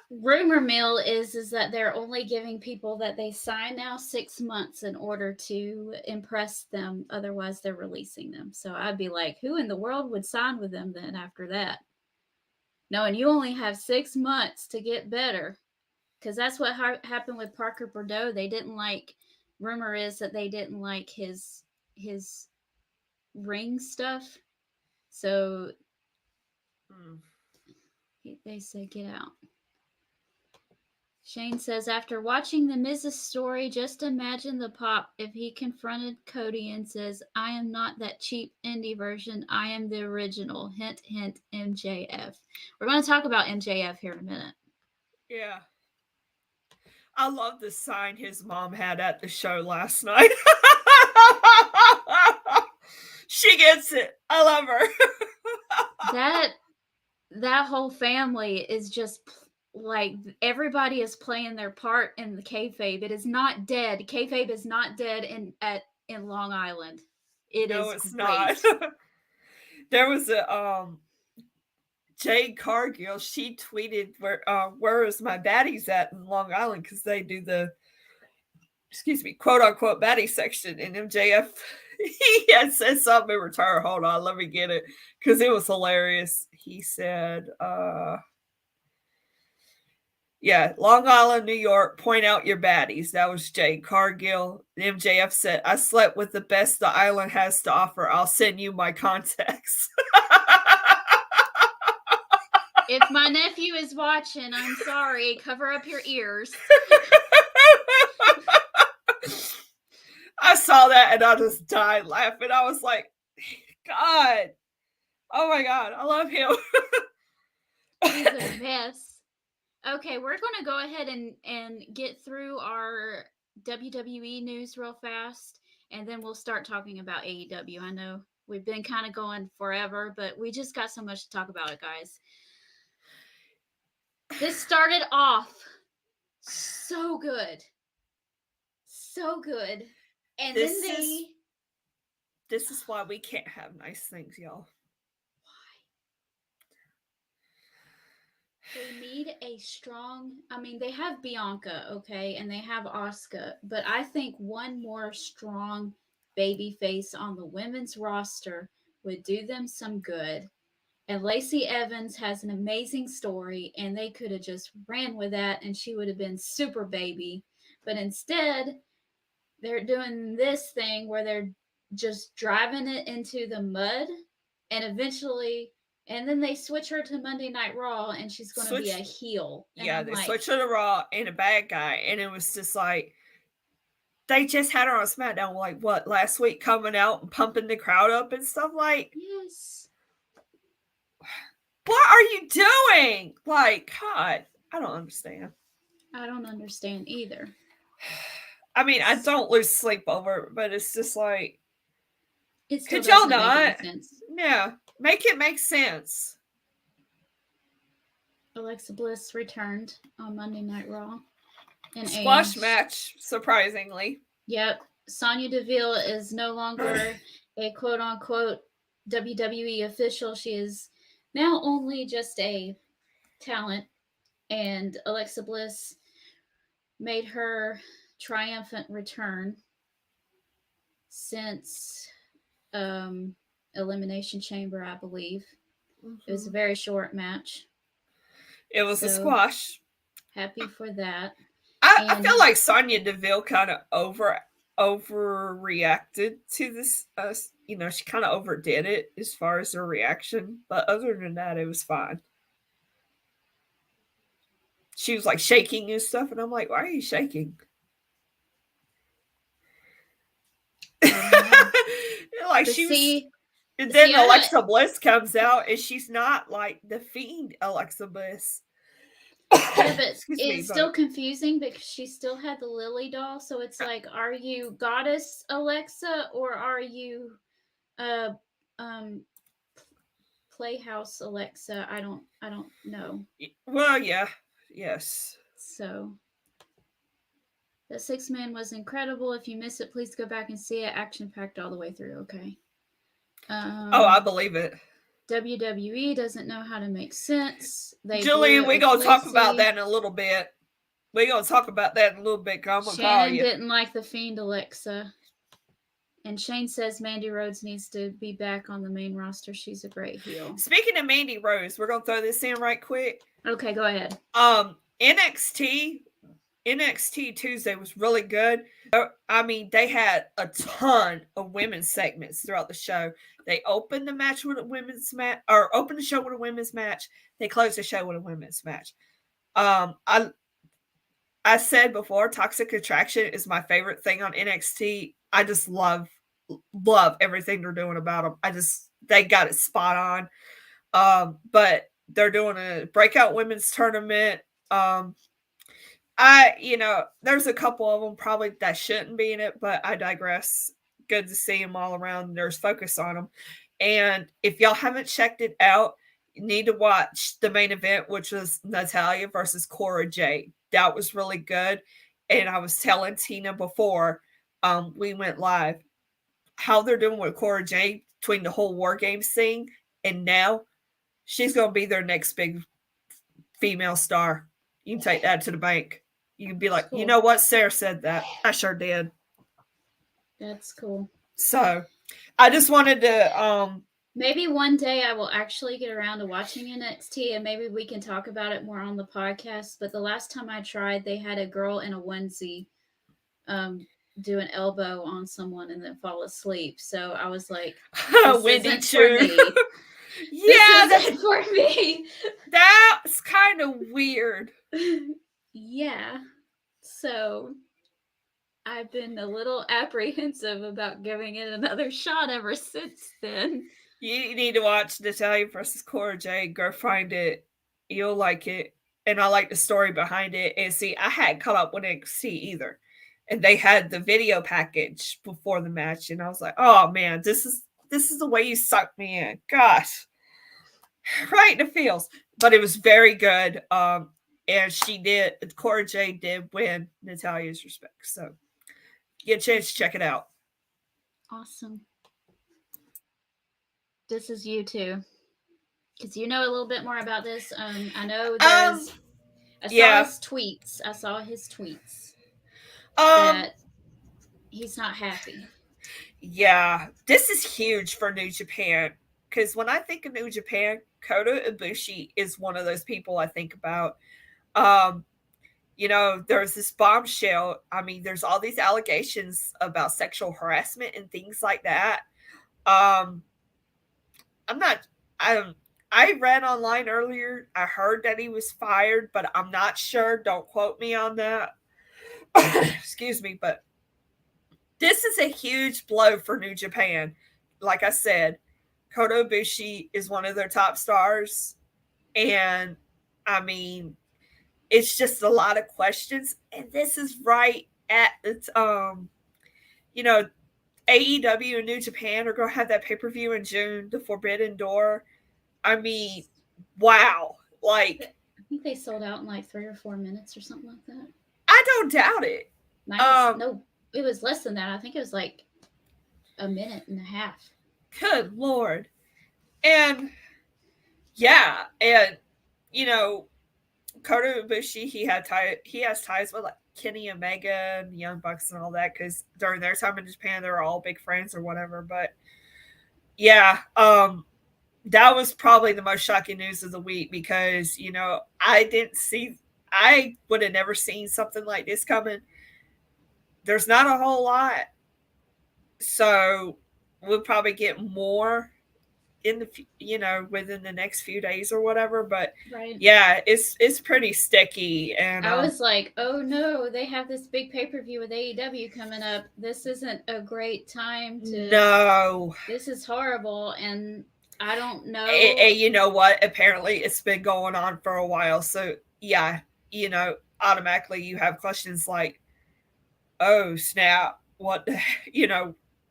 Rumor mill is that they're only giving people that they sign now 6 months in order to impress them. Otherwise, they're releasing them. So I'd be like, who in the world would sign with them then after that? No, and you only have 6 months to get better, because that's what happened with Parker Bordeaux. They didn't like. Rumor is that they didn't like his ring stuff, so they said get out. Shane says, after watching the Mrs. story, just imagine the pop if he confronted Cody and says, I am not that cheap indie version. I am the original. Hint, hint, MJF. We're going to talk about MJF here in a minute. Yeah. I love the sign his mom had at the show last night. She gets it. I love her. that whole family is just like everybody is playing their part in the kayfabe. It is not dead. Kayfabe is not dead in Long Island. It No, is it's great. not. There was a Jade Cargill. She tweeted where is my baddies at in Long Island, because they do the quote unquote baddie section, and MJF he had said something in return. Hold on, let me get it, because it was hilarious. He said, yeah, Long Island, New York, point out your baddies. That was Jade Cargill. MJF said, I slept with the best the island has to offer. I'll send you my contacts. If my nephew is watching, I'm sorry. Cover up your ears. I saw that and I just died laughing. I was like, God. Oh my God. I love him. He's a mess. Okay, we're going to go ahead and get through our WWE news real fast, and then we'll start talking about AEW. I know we've been kind of going forever, but we just got so much to talk about it, guys. This started off so good. So good. And This is why we can't have nice things, y'all. They need a strong, they have Bianca, okay, and they have Asuka, but I think one more strong baby face on the women's roster would do them some good. And Lacey Evans has an amazing story, and they could have just ran with that, and she would have been super baby. But instead, they're doing this thing where they're just driving it into the mud, and eventually, and then they switch her to Monday Night Raw, and she's going to be a heel. And yeah, they switched her to Raw and a bad guy, and it was just like, they just had her on SmackDown, like, what, last week, coming out and pumping the crowd up and stuff, like, yes. What are you doing? Like, God, I don't understand. I don't understand either. I mean, I don't lose sleep over it, but it's just like, could y'all not? Yeah, make it make sense. Alexa Bliss returned on Monday Night Raw. Squash match, surprisingly. Yep. Sonya Deville is no longer a quote-unquote WWE official. She is now only just a talent. And Alexa Bliss made her triumphant return since Elimination Chamber, I believe. Mm-hmm. It was a very short match. It was a squash. Happy for that. I feel like Sonya Deville kind of overreacted to this. She kind of overdid it as far as her reaction. But other than that, it was fine. She was like shaking and stuff. And I'm like, why are you shaking? Like she was. And then Alexa Bliss comes out and she's not like the Fiend Alexa Bliss. Yeah, but it's still confusing because she still had the Lily doll. So it's like, are you Goddess Alexa or are you Playhouse Alexa? I don't know. Well, yeah. Yes. So the 6-man was incredible. If you miss it, please go back and see it. Action-packed all the way through, okay? I believe it. WWE doesn't know how to make sense. Julian, we're going to talk about that in a little bit. We're going to talk about that in a little bit. Shannon didn't like the Fiend Alexa. And Shane says Mandy Rhodes needs to be back on the main roster. She's a great heel. Speaking of Mandy Rhodes, we're going to throw this in right quick. Okay, go ahead. NXT Tuesday was really good. I mean, they had a ton of women's segments throughout the show. They opened the match with a women's match, or opened the show with a women's match. They closed the show with a women's match. I said before, Toxic Attraction is my favorite thing on NXT. I just love everything they're doing about them. They got it spot on. But they're doing a breakout women's tournament. There's a couple of them probably that shouldn't be in it, but I digress. Good to see them all around. There's focus on them. And if y'all haven't checked it out, You need to watch the main event, which was Natalya versus Cora Jade. That was really good. And I was telling Tina before we went live how they're doing with Cora Jade between the whole War Games thing and now she's going to be their next big female star. You can take that to the bank. You can be like, cool. You know what? Sarah said that. I sure did. That's cool. So I just wanted to maybe one day I will actually get around to watching NXT and maybe we can talk about it more on the podcast. But the last time I tried, they had a girl in a onesie do an elbow on someone and then fall asleep. So I was like, this Wendy isn't Choo. for me. Yeah, this isn't for me. That's kind of weird. Yeah. So I've been a little apprehensive about giving it another shot ever since then. You need to watch Natalya versus Cora Jade. Go find it. You'll like it. And I like the story behind it. And see, I hadn't caught up with NXT either. And they had the video package before the match. And I was like, oh man, this is the way you suck me in. Gosh. Right in the feels. But it was very good. And Cora Jade did win Natalya's respect. So get a chance to check it out. Awesome. This is you too. Because you know a little bit more about this. I know there's I saw his tweets. That he's not happy. Yeah. This is huge for New Japan. Because when I think of New Japan, Kota Ibushi is one of those people I think about. There's this bombshell. I mean, there's all these allegations about sexual harassment and things like that. I read online earlier. I heard that he was fired, but I'm not sure. Don't quote me on that. Excuse me, but this is a huge blow for New Japan. Like I said, Kota Ibushi is one of their top stars. And, I mean, it's just a lot of questions. And this is right at its, AEW and New Japan are going to have that pay-per-view in June, the Forbidden Door. I mean, wow. Like, I think they sold out in like 3 or 4 minutes or something like that. I don't doubt it. No, it was less than that. I think it was like a minute and a half. Good Lord. And yeah, and Kota Ibushi, he has ties with like Kenny Omega and the Young Bucks and all that because during their time in Japan they were all big friends or whatever. But yeah, that was probably the most shocking news of the week because I would have never seen something like this coming. There's not a whole lot. So we'll probably get more in the, within the next few days or whatever. But right. Yeah, it's pretty sticky. And I was like, oh no, they have this big pay-per-view with AEW coming up. This isn't a great time to. No. This is horrible. And I don't know. And you know what? Apparently it's been going on for a while. So yeah, automatically you have questions like, oh snap, what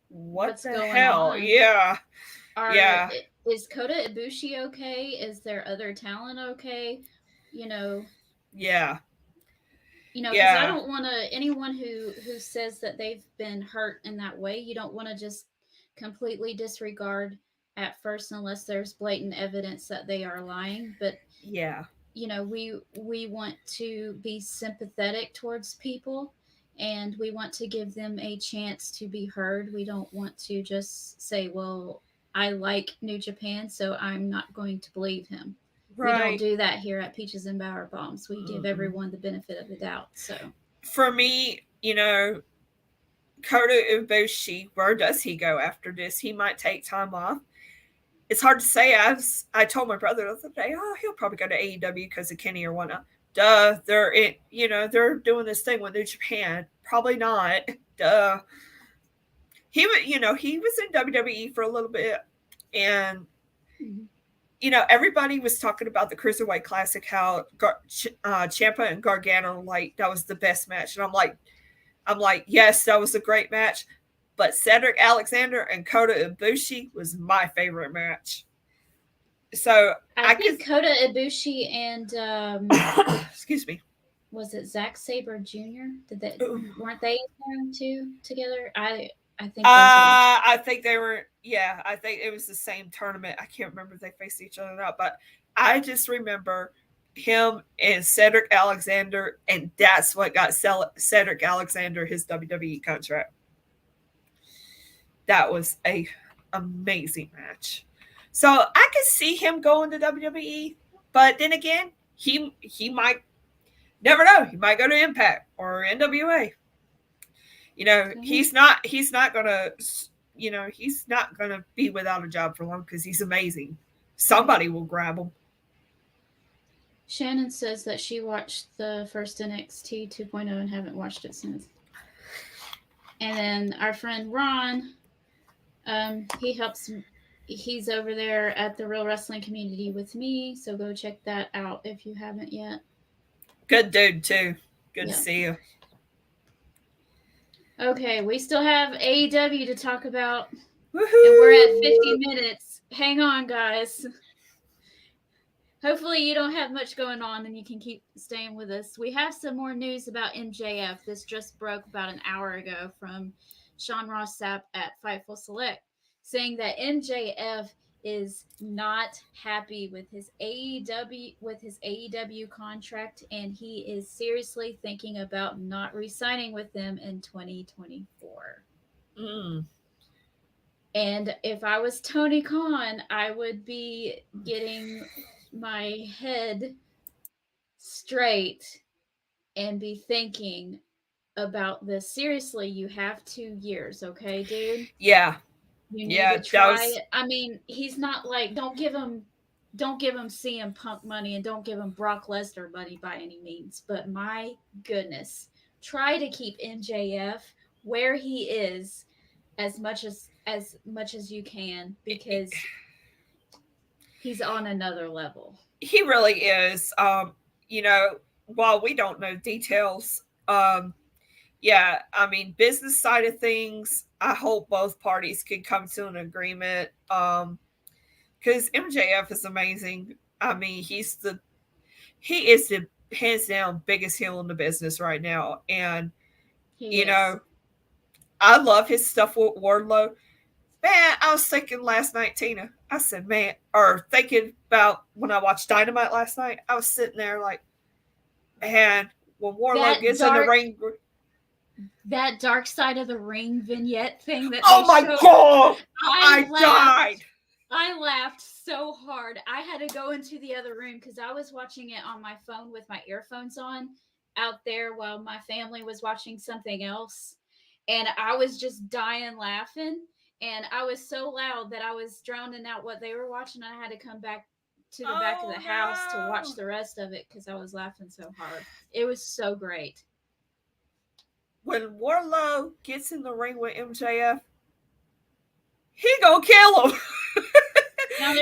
what's the hell on? Yeah. Is Kota Ibushi okay? Is there other talent okay? Yeah. Because I don't want to, anyone who says that they've been hurt in that way, you don't want to just completely disregard at first unless there's blatant evidence that they are lying. But yeah, we want to be sympathetic towards people and we want to give them a chance to be heard. We don't want to just say, well, I like New Japan, so I'm not going to believe him. Right. We don't do that here at Peaches and Bower Bombs. We give everyone the benefit of the doubt. So for me, Kota Ibushi, where does he go after this? He might take time off. It's hard to say. I told my brother the other day, he'll probably go to AEW because of Kenny or whatnot. Duh, they're doing this thing with New Japan. Probably not. Duh. He was in WWE for a little bit, and everybody was talking about the Cruiserweight Classic, how Ciampa and Gargano, like that was the best match, and I'm like, yes, that was a great match, but Cedric Alexander and Kota Ibushi was my favorite match. So I think Kota Ibushi and excuse me. Was it Zack Sabre Jr.? Weren't they there too together? I think I think they were. Yeah, I think it was the same tournament. I can't remember if they faced each other or not, but I just remember him and Cedric Alexander, and that's what got Cedric Alexander his WWE contract. That was a amazing match. So I could see him going to WWE, but then again, he might never know. He might go to Impact or NWA. You know, he's not gonna be without a job for long because he's amazing. Somebody will grab him. Shannon says that she watched the first NXT 2.0 and haven't watched it since. And then our friend Ron, he's over there at the Real Wrestling Community with me, so go check that out if you haven't yet. Good dude too. Good to see you. Okay, we still have AEW to talk about. Woo-hoo! And we're at 50 minutes. Hang on, guys. Hopefully you don't have much going on and you can keep staying with us. We have some more news about MJF. This just broke about an hour ago from Sean Ross Sapp at Fightful Select, saying that MJF is not happy with his AEW contract, and he is seriously thinking about not re-signing with them in 2024. And if I was Tony Khan, I would be getting my head straight and be thinking about this. Seriously, you have 2 years, okay, dude? Yeah. You need to try it. I mean, he's not like, don't give him CM Punk money and don't give him Brock Lesnar money by any means. But my goodness, try to keep MJF where he is as much as you can, because he's on another level. He really is. You know, while we don't know details, yeah, I mean, business side of things, I hope both parties can come to an agreement. Because MJF is amazing. I mean, he is the hands down biggest heel in the business right now. And you know, I love his stuff with Wardlow. Man, I was thinking last night, Tina. I said, man, or thinking about when I watched Dynamite last night. I was sitting there like, man, when Wardlow gets in the ring. That Dark Side of the Ring vignette thing that oh my God! I died. I laughed so hard. I had to go into the other room because I was watching it on my phone with my earphones on out there while my family was watching something else. And I was just dying laughing. And I was so loud that I was drowning out what they were watching. I had to come back to the back of the house to watch the rest of it because I was laughing so hard. It was so great. When Wardlow gets in the ring with MJF, he gonna kill him. Now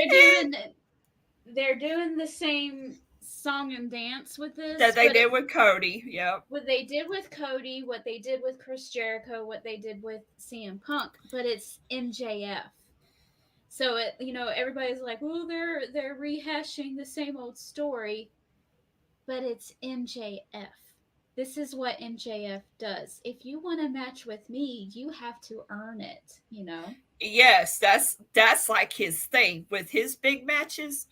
they're doing the same song and dance with this that they did with Cody. Yep. What they did with Cody, what they did with Chris Jericho, what they did with CM Punk, but it's MJF. So it, you know, everybody's like, "Oh, they're rehashing the same old story," but it's MJF. This is what MJF does. If you want a match with me, you have to earn it, you know? Yes, that's like his thing with his big matches.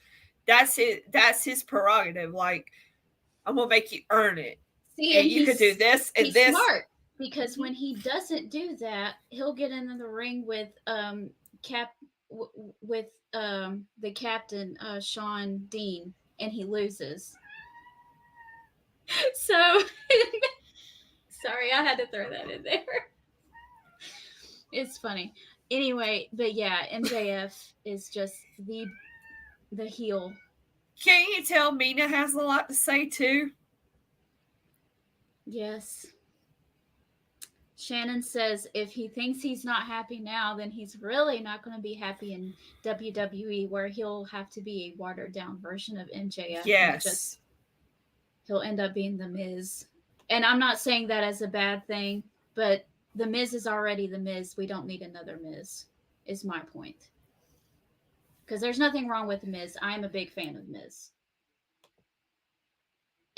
That's his prerogative. Like, I'm gonna make you earn it. See, and you could do this and this. Smart, because when he doesn't do that, he'll get into the ring with the captain Sean Dean, and he loses. So, sorry, I had to throw that in there. It's funny. Anyway, but yeah, MJF is just the heel. Can you tell Mina has a lot to say too? Yes. Shannon says if he thinks he's not happy now, then he's really not going to be happy in WWE, where he'll have to be a watered down version of MJF. Yes. He'll end up being The Miz. And I'm not saying that as a bad thing, but The Miz is already The Miz. We don't need another Miz, is my point. because there's nothing wrong with The Miz. I'm a big fan of Miz.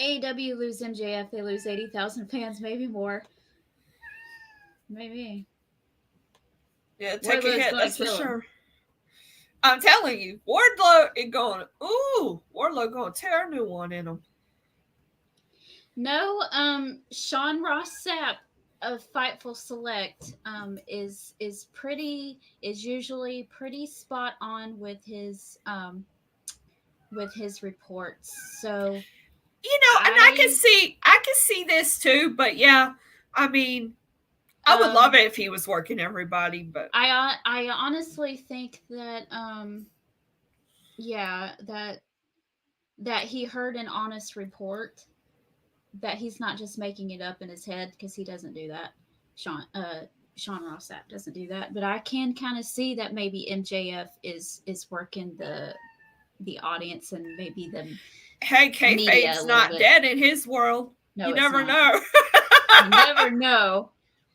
AEW lose MJF, they lose 80,000 fans, maybe more. Maybe. Yeah, take a Wardlow's hit, gonna that's for kill him. sure. I'm telling you, Wardlow is going, Wardlow going to tear a new one in him. No, Sean Ross Sapp of Fightful Select is usually pretty spot on with his reports. So And I can see this too, but yeah, I mean, I would love it if he was working everybody, but I honestly think that that he heard an honest report, that he's not just making it up in his head, because he doesn't do that. Sean Ross Sapp doesn't do that, but I can kind of see that maybe MJF is working the audience and maybe the hey, media kayfabe's a not little bit. dead in his world. No, You it's never not. know. You never know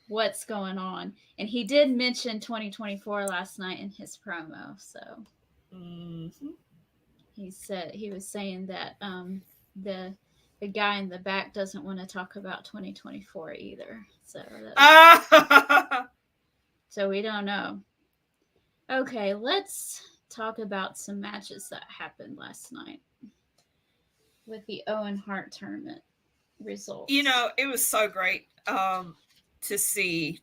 what's going on. And he did mention 2024 last night in his promo. So he was saying that the guy in the back doesn't want to talk about 2024 either. So so we don't know. Okay, let's talk about some matches that happened last night with the Owen Hart tournament results. It was so great to see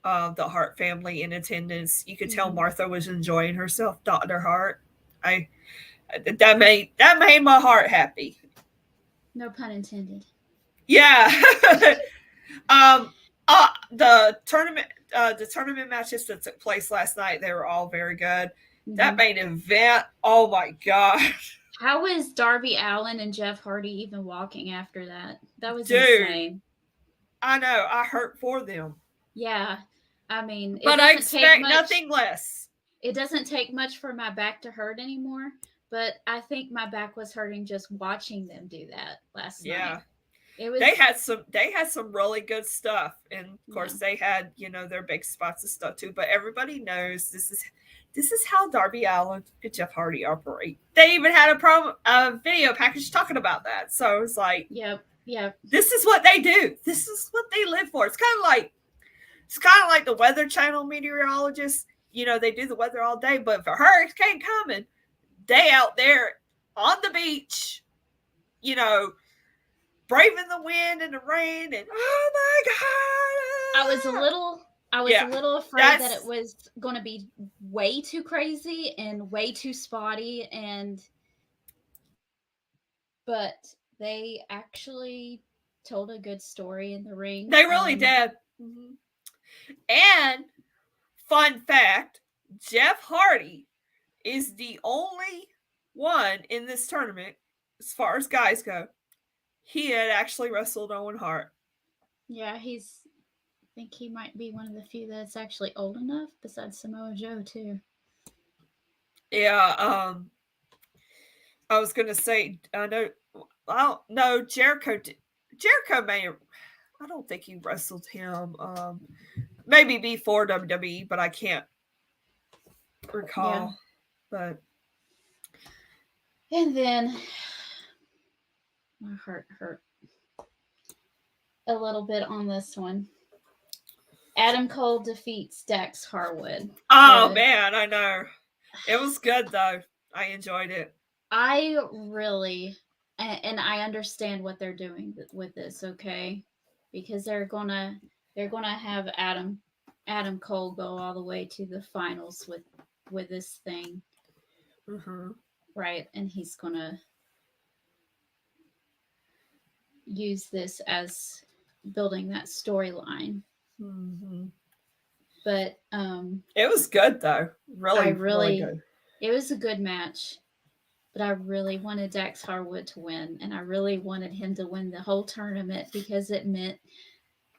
the Hart family in attendance. You could tell Martha was enjoying herself, Dr. Hart. That made my heart happy. No pun intended. Yeah. The tournament matches that took place last night, they were all very good. That main event, oh my gosh. How was Darby Allin and Jeff Hardy even walking after that? That was insane. I know. I hurt for them. Yeah. I mean, but I expect nothing less. It doesn't take much for my back to hurt anymore, but I think my back was hurting just watching them do that last night. It was, they had some really good stuff, and of course they had their big spots and stuff too. But everybody knows this is how Darby Allin and Jeff Hardy operate. They even had a video package talking about that. So it's like, yep. This is what they do. This is what they live for. It's kind of like the Weather Channel meteorologists. They do the weather all day, but if a hurricane coming, they out there on the beach, braving the wind and the rain, and oh my god! I was a little afraid that it was going to be way too crazy and way too spotty, but they actually told a good story in the ring. They really did. And fun fact, Jeff Hardy is the only one in this tournament, as far as guys go, he had actually wrestled Owen Hart. Yeah, I think he might be one of the few that's actually old enough, besides Samoa Joe too. Yeah, I was gonna say, no, Jericho may have, I don't think he wrestled him. Maybe before WWE, but I can't recall. Yeah. But and then my heart hurt a little bit on this one. Adam Cole defeats Dax Harwood. Oh man, I know. It was good though. I enjoyed it. I really, and I understand what they're doing with this, okay? Because they're gonna have Adam Cole go all the way to the finals with this thing, right? And he's gonna use this as building that storyline. But it was good though. Really good. It was a good match. But I really wanted Dax Harwood to win, and I really wanted him to win the whole tournament because it meant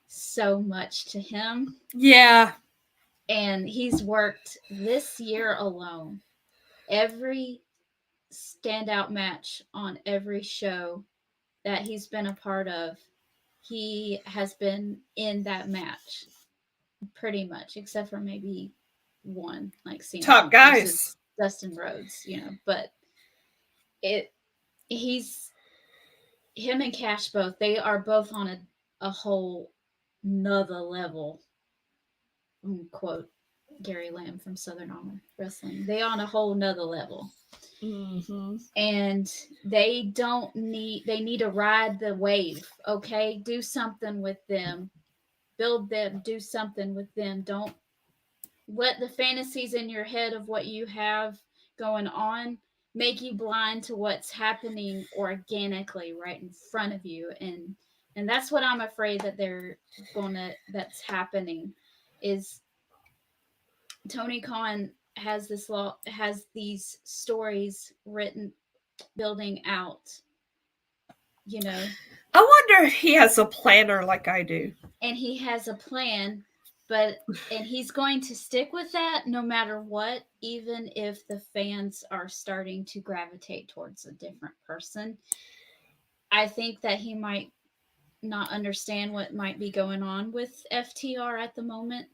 so much to him. Yeah. And he's worked this year alone. Every standout match on every show that he's been a part of, he has been in that match pretty much, except for maybe one, like CM Top guys. Dustin Rhodes, but he's him and Cash both. They are both on a whole nother level. Quote Gary Lamb from Southern Honor Wrestling. They on a whole nother level. Mm-hmm. And they need to ride the wave. Okay, do something with them, build them, do something with them. Don't let the fantasies in your head of what you have going on make you blind to what's happening organically right in front of you. And that's what I'm afraid that that's happening is Tony Khan has these stories written, building out, I wonder if he has a planner like I do. and he has a plan, and he's going to stick with that no matter what, even if the fans are starting to gravitate towards a different person. I think that he might not understand what might be going on with FTR at the moment.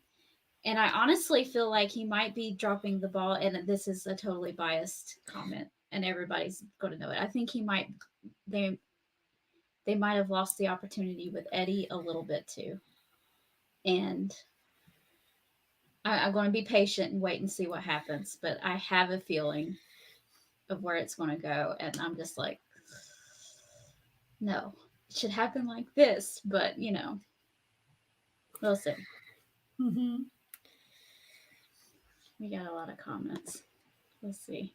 And I honestly feel like he might be dropping the ball. And this is a totally biased comment, and everybody's going to know it. I think they might have lost the opportunity with Eddie a little bit too. And I'm going to be patient and wait and see what happens. But I have a feeling of where it's going to go. And I'm just like, no, it should happen like this. But, we'll see. Mm-hmm. We got a lot of comments. Let's see.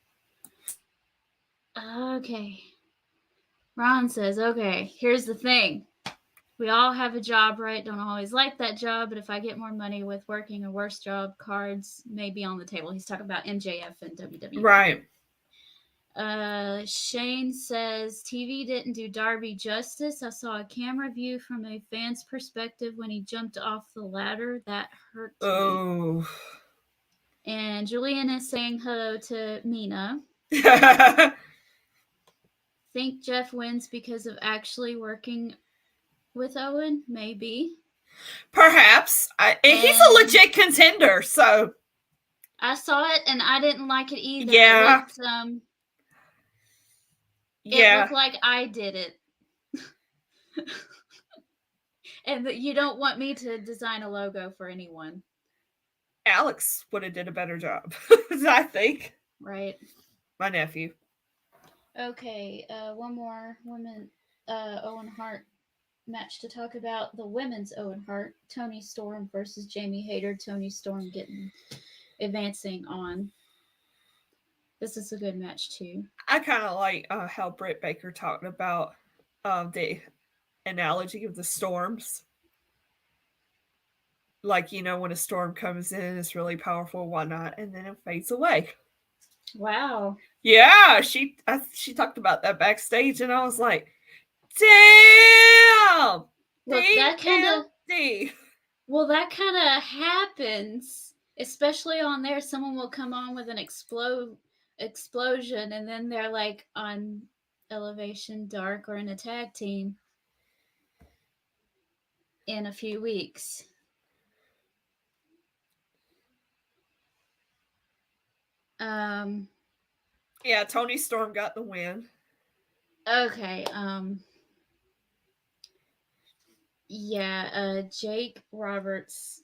Okay. Ron says, okay, here's the thing. We all have a job, right? Don't always like that job, but if I get more money with working a worse job, cards may be on the table. He's talking about MJF and WWE. Right. Shane says, TV didn't do Darby justice. I saw a camera view from a fan's perspective when he jumped off the ladder. That hurt me. And Julian is saying hello to Mina. Think Jeff wins because of actually working with Owen? Maybe. Perhaps. He's a legit contender, so. I saw it and I didn't like it either. Yeah. It looked like I did it. And you don't want me to design a logo for anyone. Alex would have did a better job, I think. Right. My nephew. Okay, one more Owen Hart match to talk about. The women's Owen Hart, Toni Storm versus Jamie Hayter. Toni Storm advancing on. This is a good match too. I kind of like how Britt Baker talked about the analogy of the storms. Like, when a storm comes in, it's really powerful and whatnot, and then it fades away. Wow. Yeah, she talked about that backstage, and I was like, damn! Look, that kind of happens, especially on there. Someone will come on with an explosion, and then they're like on Elevation Dark or in a tag team in a few weeks. Yeah, Toni Storm got the win. Okay. Yeah, Jake Roberts.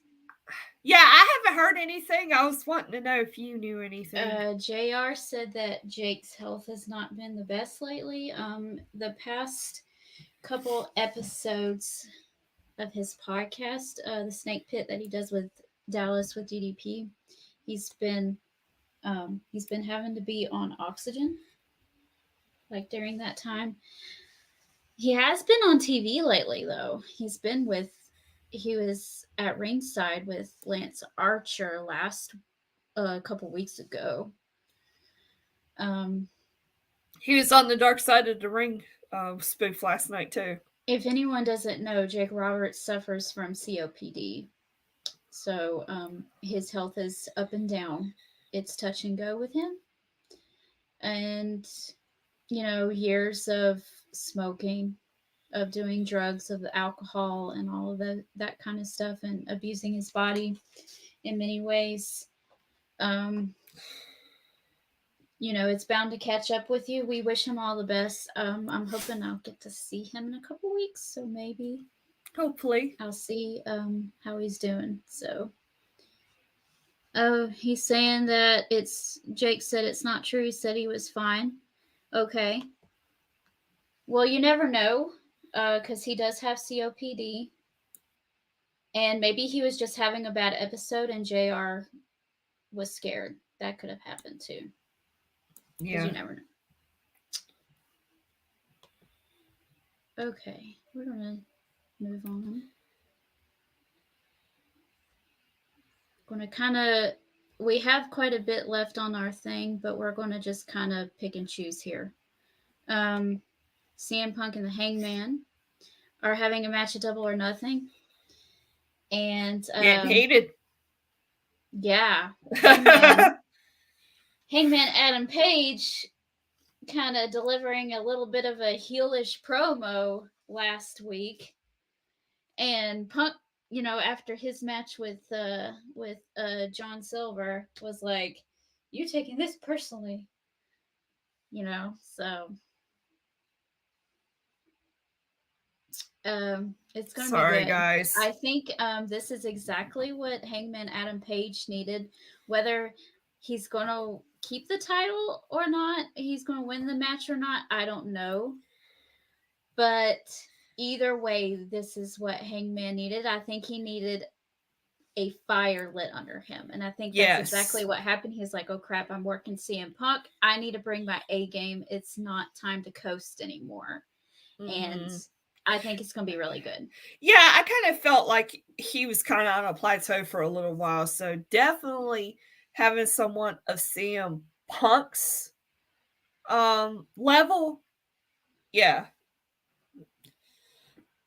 Yeah, I haven't heard anything. I was wanting to know if you knew anything. JR said that Jake's health has not been the best lately. The past couple episodes of his podcast, the Snake Pit that he does with Dallas with DDP, he's been having to be on oxygen, like during that time. He has been on TV lately, though. He was at ringside with Lance Archer a couple weeks ago. He was on the dark side of the ring spoof last night too. If anyone doesn't know, Jake Roberts suffers from COPD. So his health is up and down. It's touch and go with him. And, years of smoking, of doing drugs, of the alcohol and all of that kind of stuff, and abusing his body in many ways. it's bound to catch up with you. We wish him all the best. I'm hoping I'll get to see him in a couple weeks, so maybe Hopefully. I'll see how he's doing. So he's saying that Jake said it's not true. He said he was fine. Okay. Well, you never know, because he does have COPD. And maybe he was just having a bad episode and JR was scared. That could have happened too. Because you never know. Okay, we're going to move on. We have quite a bit left on our thing, but we're going to just kind of pick and choose here. CM Punk and the Hangman are having a match at Double or Nothing. And getting heated. Yeah. Hangman Adam Page kind of delivering a little bit of a heelish promo last week. And Punk, after his match with John Silver, was like, "You taking this personally?" So it's gonna be good. Guys. I think this is exactly what Hangman Adam Page needed. Whether he's gonna keep the title or not, he's gonna win the match or not, I don't know. But either way, this is what Hangman needed. I think he needed a fire lit under him. And I think that's exactly what happened. He's like, "Oh crap, I'm working CM Punk. I need to bring my A game. It's not time to coast anymore." And I think it's going to be really good. Yeah, I kind of felt like he was kind of on a plateau for a little while. So definitely having someone of CM Punk's level, yeah.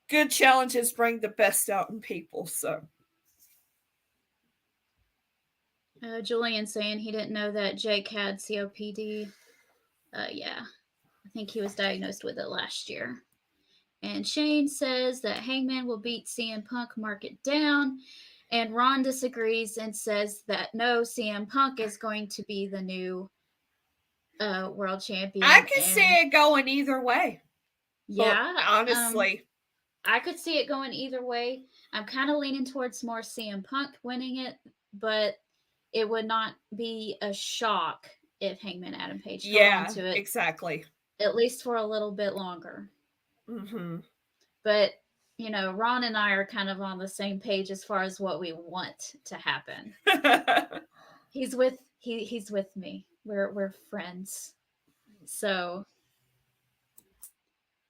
Good challenges bring the best out in people, so. Julian saying he didn't know that Jake had COPD. Yeah, I think he was diagnosed with it last year. And Shane says that Hangman will beat CM Punk, mark it down. And Ron disagrees and says that no, CM Punk is going to be the new world champion. I can see it going either way. Yeah. Honestly. I could see it going either way. I'm kind of leaning towards more CM Punk winning it, but it would not be a shock if Hangman Adam Page held on to it. Exactly. At least for a little bit longer. Mm-hmm. But, Ron and I are kind of on the same page as far as what we want to happen. He's with me. We're friends. So,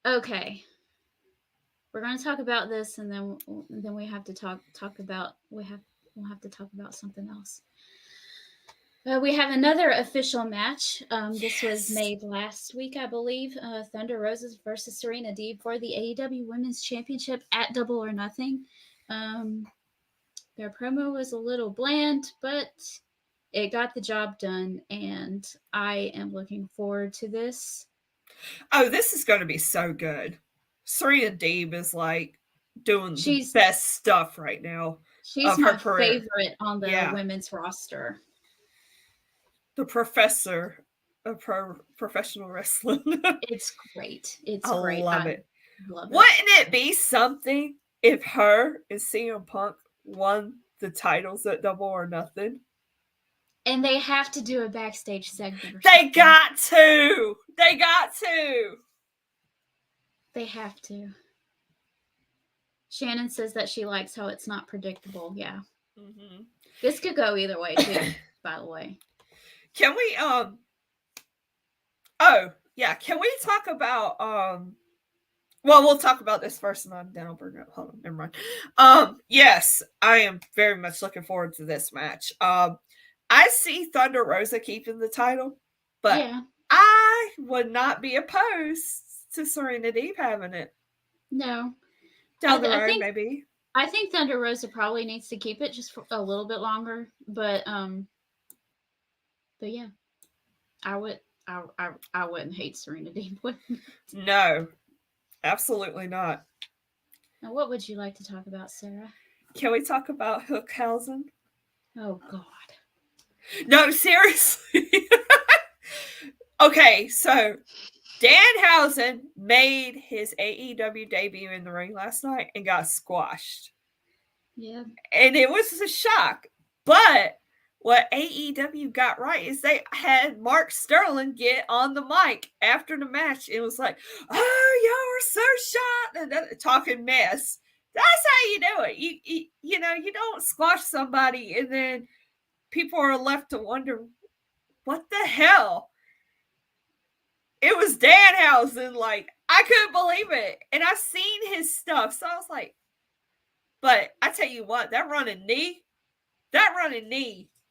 okay. We're going to talk about this, and then we have to talk about we'll have to talk about something else. We have another official match. This was made last week, I believe. Thunder Rosa versus Serena Deeb for the AEW Women's Championship at Double or Nothing. Their promo was a little bland, but it got the job done, and I am looking forward to this. Oh, this is going to be so good. Serena Deeb is like doing the best stuff right now. She's my favorite on the women's roster. The professor of professional wrestling. It's great. It's great. I love it. Wouldn't it be something if her and CM Punk won the titles at Double or Nothing? And they have to do a backstage segment. They got to. They got to. They have to. Shannon says that she likes how it's not predictable. Yeah. Mm-hmm. This could go either way too, by the way. Can we can we talk about well, we'll talk about this first and then I'll bring it up. Hold on, never mind. Yes, I am very much looking forward to this match. I see Thunder Rosa keeping the title, but I would not be opposed to Serena Deeb having it. No. Down the road, maybe. I think Thunder Rosa probably needs to keep it just for a little bit longer, but yeah, I wouldn't hate Serena Deeb. No, absolutely not. Now, what would you like to talk about, Sarah? Can we talk about Hookhausen? Oh God. No, seriously. Okay, so Danhausen made his AEW debut in the ring last night and got squashed. Yeah. And it was a shock. But what AEW got right is they had Mark Sterling get on the mic after the match. It was like, oh, y'all are so shocked. And talking mess. That's how you do it. You know, you don't squash somebody and then people are left to wonder, what the hell? It was Danhausen. Like, I couldn't believe it. And I've seen his stuff. So I was like, but I tell you what, that running knee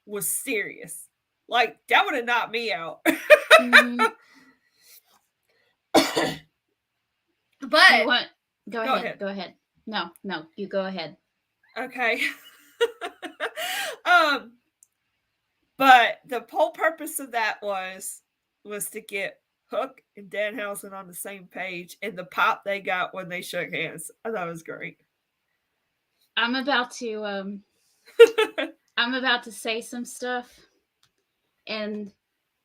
was serious. Like, that would have knocked me out. Mm-hmm. But go ahead. No, you go ahead. Okay. But the whole purpose of that was to get Hook and Danhausen on the same page, and the pop they got when they shook hands. I thought it was great. I'm about to say some stuff, and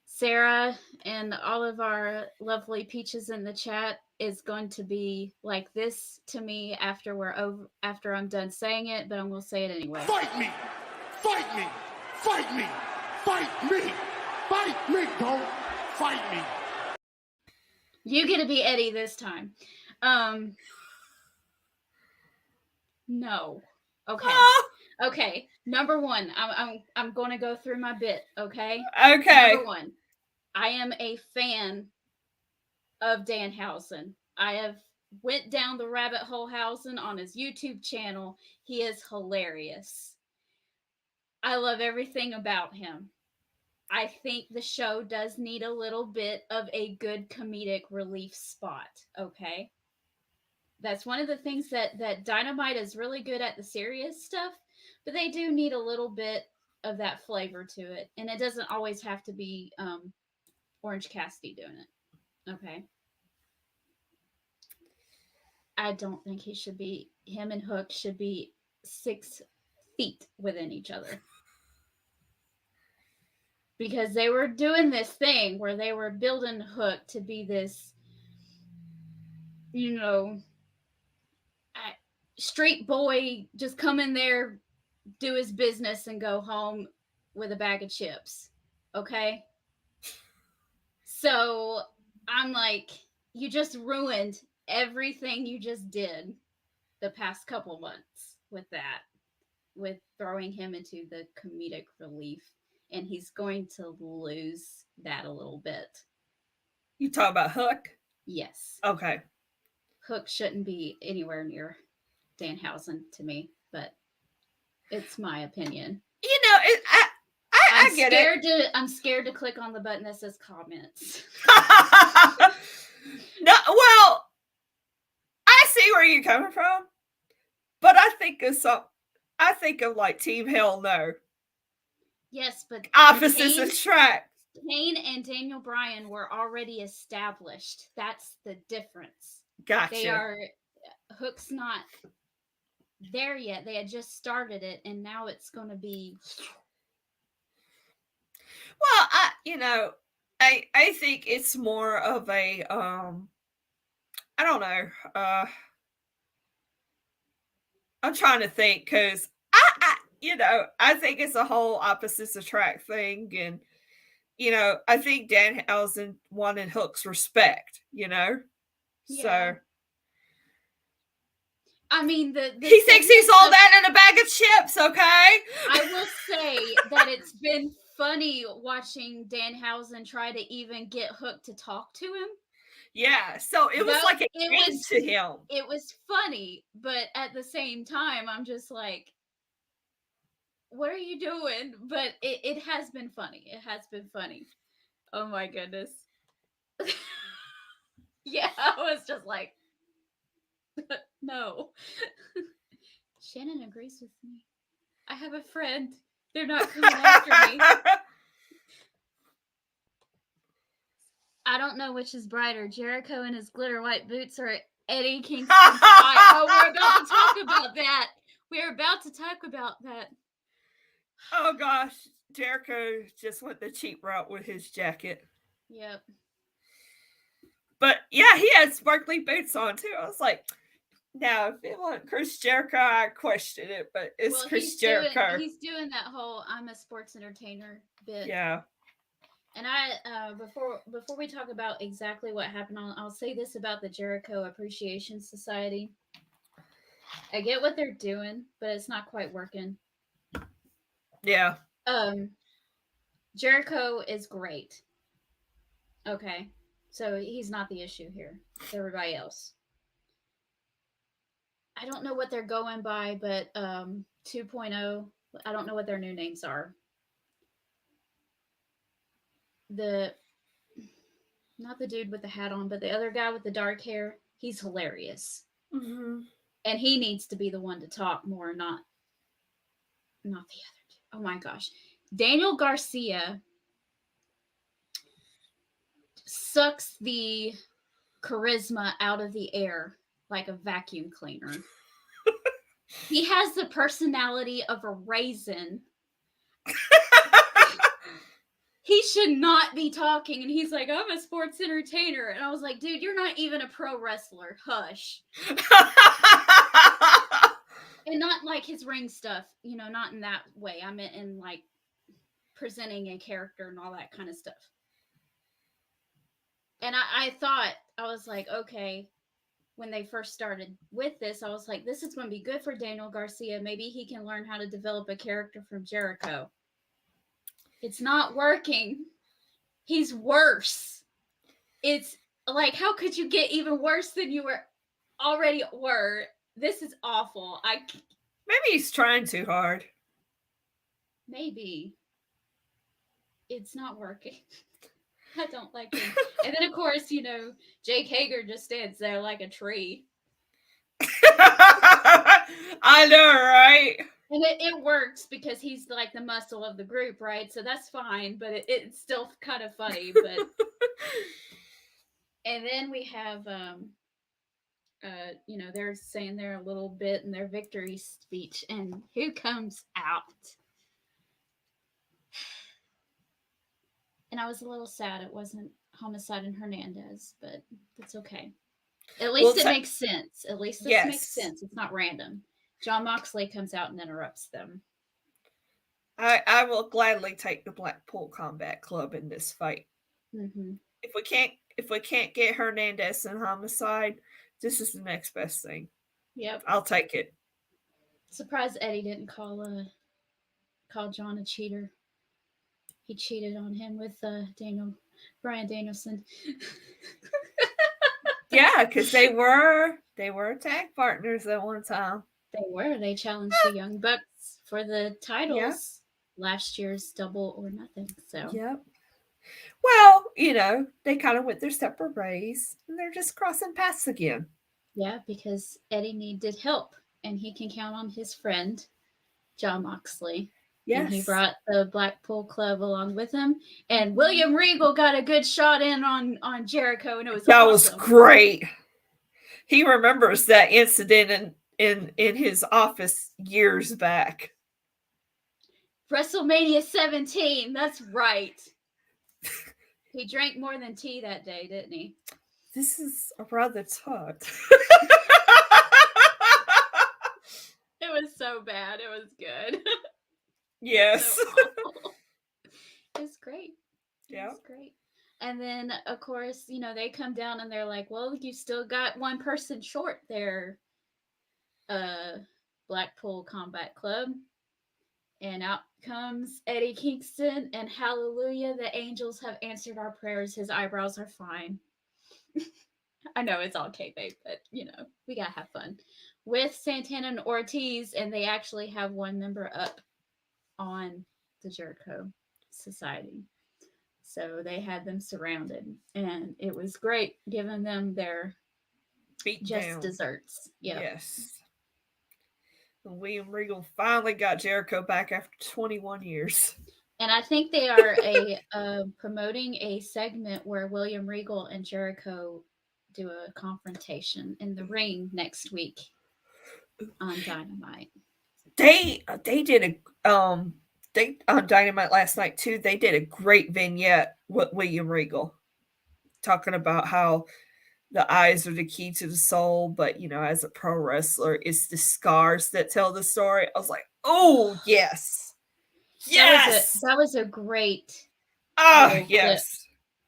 Sarah and all of our lovely peaches in the chat is going to be like this to me after I'm done saying it, but I'm going to say it anyway. Fight me! Fight me! Fight me! Fight me! Fight me! Don't fight me! You get to be Eddie this time. No. Okay. Okay. Number one, I'm going to go through my bit. Okay. Okay. Number one, I am a fan of Danhausen. I have went down the rabbit hole housing on his YouTube channel. He is hilarious. I love everything about him. I think the show does need a little bit of a good comedic relief spot. Okay. That's one of the things that Dynamite is really good at, the serious stuff, but they do need a little bit of that flavor to it. And it doesn't always have to be Orange Cassidy doing it. Okay. I don't think him and Hook should be 6 feet within each other. Because they were doing this thing where they were building Hook to be this, street boy, just come in there, do his business, and go home with a bag of chips. Okay? So I'm like, you just ruined everything you just did the past couple months with that, with throwing him into the comedic relief. And he's going to lose that a little bit. You talk about Hook? Yes. Okay. Hook shouldn't be anywhere near Danhausen to me, but it's my opinion. You know, I get it. I'm scared to click on the button that says comments. No, well, I see where you're coming from, but I think of like Team Hell No. Yes, but opposites attract. Kane and Daniel Bryan were already established. That's the difference. Gotcha. Hook's not there yet. They had just started it, and now it's going to be. Well, I think it's more of a I don't know. I'm trying to think because I think it's a whole opposites attract thing, and I think Danhausen wanted Hook's respect. Yeah. So. I mean, he thinks he's all that in a bag of chips, okay? I will say that it's been funny watching Danhausen try to even get Hook to talk to him. Yeah, so it was like a game to him. It was funny, but at the same time, I'm just like, what are you doing? But it has been funny. It has been funny. Oh my goodness. Yeah, I was just like, no. Shannon agrees with me. I have a friend. They're not coming after me. I don't know which is brighter, Jericho in his glitter white boots or Eddie Kingston's fight. Oh, we're about to talk about that. We're about to talk about that. Oh gosh, Jericho just went the cheap route with his jacket. Yep. But yeah, he had sparkly boots on too. I was like, now if it wasn't Chris Jericho, I question it, but it's Chris Jericho. He's doing that whole I'm a sports entertainer bit. Yeah. And I before we talk about exactly what happened, I'll say this about the Jericho Appreciation Society. I get what they're doing, but it's not quite working. Yeah. Jericho is great. Okay. So he's not the issue here. It's everybody else. I don't know what they're going by, but 2.0, I don't know what their new names are. Not the dude with the hat on, but the other guy with the dark hair, he's hilarious. Mm-hmm. And he needs to be the one to talk more, not the other two. Oh my gosh. Daniel Garcia sucks the charisma out of the air like a vacuum cleaner. He has the personality of a raisin. He should not be talking. And he's like, I'm a sports entertainer. And I was like, dude, you're not even a pro wrestler. Hush. And not like his ring stuff, not in that way. I meant in like presenting a character and all that kind of stuff. And I thought, I was like, okay, when they first started with this, I was like, this is going to be good for Daniel Garcia. Maybe he can learn how to develop a character from Jericho. It's not working. He's worse. It's like, how could you get even worse than you already were? This is awful. Maybe he's trying too hard. Maybe. It's not working. I don't like him. And then, of course, Jake Hager just stands there like a tree. I know, right? And it works because he's like the muscle of the group, right? So that's fine, but it's still kind of funny. But and then we have, they're saying their little bit in their victory speech, and who comes out? And I was a little sad it wasn't Homicide and Hernandez, but that's okay. At least it makes sense. At least this makes sense. It's not random. Jon Moxley comes out and interrupts them. I will gladly take the Blackpool Combat Club in this fight. Mm-hmm. If we can't get Hernandez and Homicide, this is the next best thing. Yep. I'll take it. Surprised Eddie didn't call John a cheater. He cheated on him with Bryan Danielson. Yeah, because they were tag partners at one time. They were. They challenged the Young Bucks for the titles last year's Double or Nothing. So yep. Well, they kind of went their separate ways, and they're just crossing paths again. Yeah, because Eddie needed help, and he can count on his friend Jon Moxley. Yes. And he brought the Blackpool Club along with him. And William Regal got a good shot in on Jericho, and it was that awesome. was great. He remembers that incident in his office years back. WrestleMania 17, that's right. He drank more than tea that day, didn't he? This is a rather taught. It was so bad. It was good. Yes. It was great. Yeah. It was great. And then, of course, they come down and they're like, well, you still got one person short there, Blackpool Combat Club. And out comes Eddie Kingston, and hallelujah, the angels have answered our prayers. His eyebrows are fine. I know it's all kayfabe, but, we got to have fun. With Santana and Ortiz, and they actually have one member up on the Jericho Society. So they had them surrounded, and it was great giving them their desserts. Yep. Yes. William Regal finally got Jericho back after 21 years. And I think they are promoting a segment where William Regal and Jericho do a confrontation in the ring next week on Dynamite. They did on Dynamite last night too. They did a great vignette with William Regal. talking about how the eyes are the key to the soul, but as a pro wrestler, it's the scars that tell the story. I was like, oh yes, yes, That was a great ah little clip.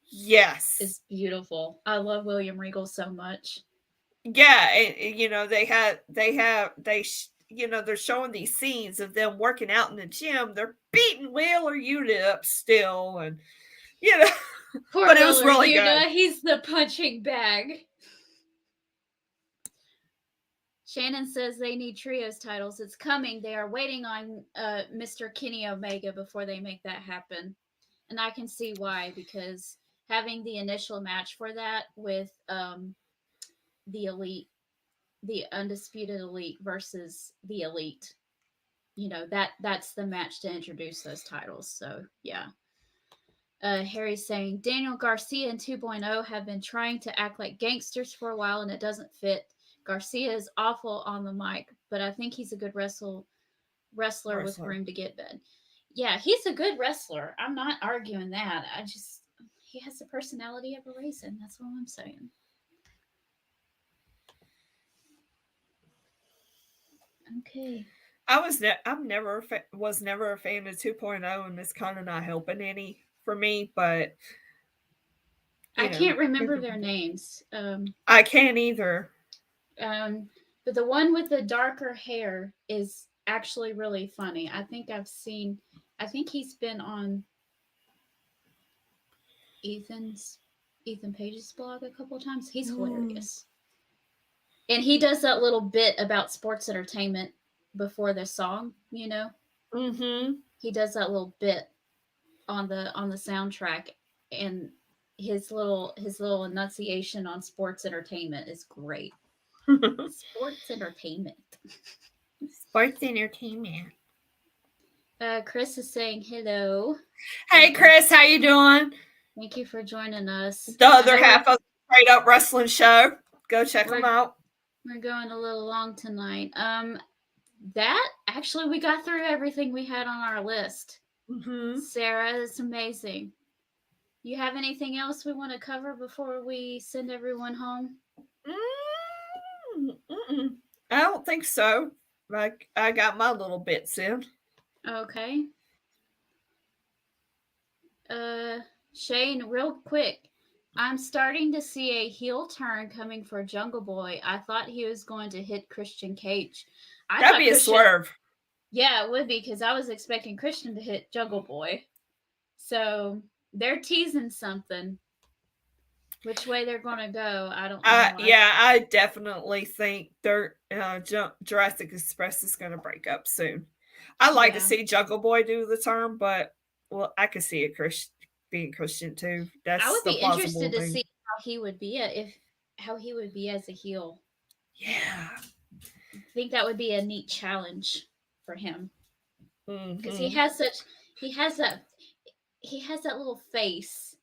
yes. It's beautiful. I love William Regal so much. Yeah, and they're showing these scenes of them working out in the gym. They're beating Wheeler Yuta up still, and Poor but it was Wheeler really Yuta, good. he's the punching bag. Shannon says they need trios titles. It's coming. They are waiting on Mr. Kenny Omega before they make that happen. And I can see why, because having the initial match for that with the Elite, the Undisputed Elite versus the Elite, that's the match to introduce those titles. So, yeah. Harry's saying Daniel Garcia and 2.0 have been trying to act like gangsters for a while and it doesn't fit. Garcia is awful on the mic, but I think he's a good wrestler with room to get bed. Yeah, he's a good wrestler. I'm not arguing that. He has the personality of a raisin. That's all I'm saying. Okay. I'm never was never a fan of 2.0, and it's kind of not helping any for me. But I can't remember their names. I can't either. But the one with the darker hair is actually really funny. I think he's been on Ethan Page's blog a couple of times. He's hilarious. And he does that little bit about sports entertainment before the song, Mm-hmm. He does that little bit on the soundtrack, and his little enunciation on sports entertainment is great. Sports entertainment. Sports entertainment. Chris is saying hello. Hey, Chris, how you doing? Thank you for joining us. The other half of the Straight Up Wrestling Show. Go check them out. We're going a little long tonight. That actually, we got through everything we had on our list. Mm-hmm. Sarah, it's amazing. You have anything else we want to cover before we send everyone home? I don't think so. I got my little bits in. Okay. Shane, real quick. I'm starting to see a heel turn coming for Jungle Boy. I thought he was going to hit Christian Cage. That'd be a swerve. Yeah, it would be, because I was expecting Christian to hit Jungle Boy. So they're teasing something. Which way they're going to go, I don't know. Yeah, I definitely think Jurassic Express is going to break up soon. I like to see Jungle Boy do the turn, but I could see it being Christian too. I would be interested to see how he would be as a heel. Yeah, I think that would be a neat challenge for him, because he has that little face,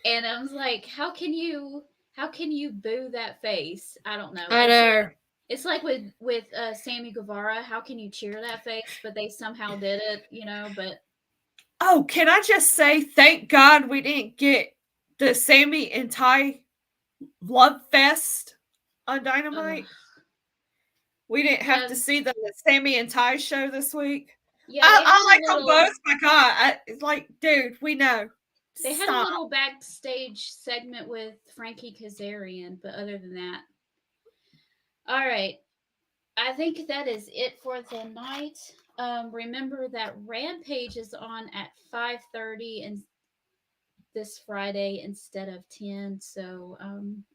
and I was like, how can you boo that face? I don't know. I know. It's like with Sammy Guevara. How can you cheer that face? But they somehow did it, But oh, can I just say, thank God we didn't get the Sammy and Ty love fest on Dynamite. We didn't have to see the Sammy and Ty show this week. Yeah, I like them both. My God, it's like, dude, we know. They had a little backstage segment with Frankie Kazarian, but other than that, all right. I think that is it for the night. Remember that Rampage is on at 5:30 and this Friday instead of 10. So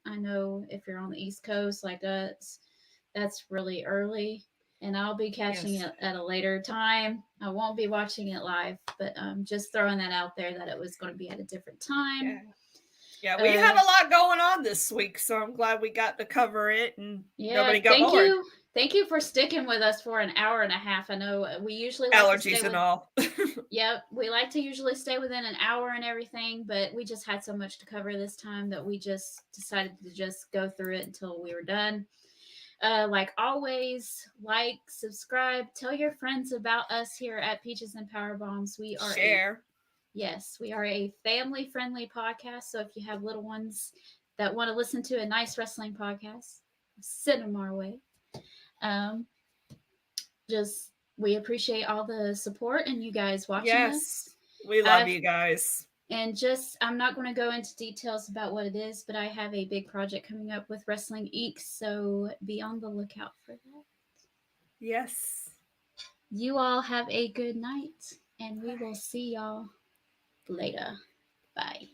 I know if you're on the East Coast like us, that's really early. And I'll be catching it at a later time. I won't be watching it live, but just throwing that out there that it was going to be at a different time. Yeah, we had a lot going on this week, so I'm glad we got to cover it and nobody got bored. Thank you for sticking with us for an hour and a half. I know we usually allergies and all. Yep, we like to usually stay within an hour and everything, but we just had so much to cover this time that we just decided to just go through it until we were done. Like always, like, subscribe, tell your friends about us here at Peaches and Power Bombs. We are share. Yes, we are a family friendly podcast. So if you have little ones that want to listen to a nice wrestling podcast, send them our way. Um, just we appreciate all the support and you guys watching us. Yes. We love you guys. And just, I'm not going to go into details about what it is, but I have a big project coming up with Wrestling Eeks, so be on the lookout for that. Yes. You all have a good night, and we will see y'all later. Bye.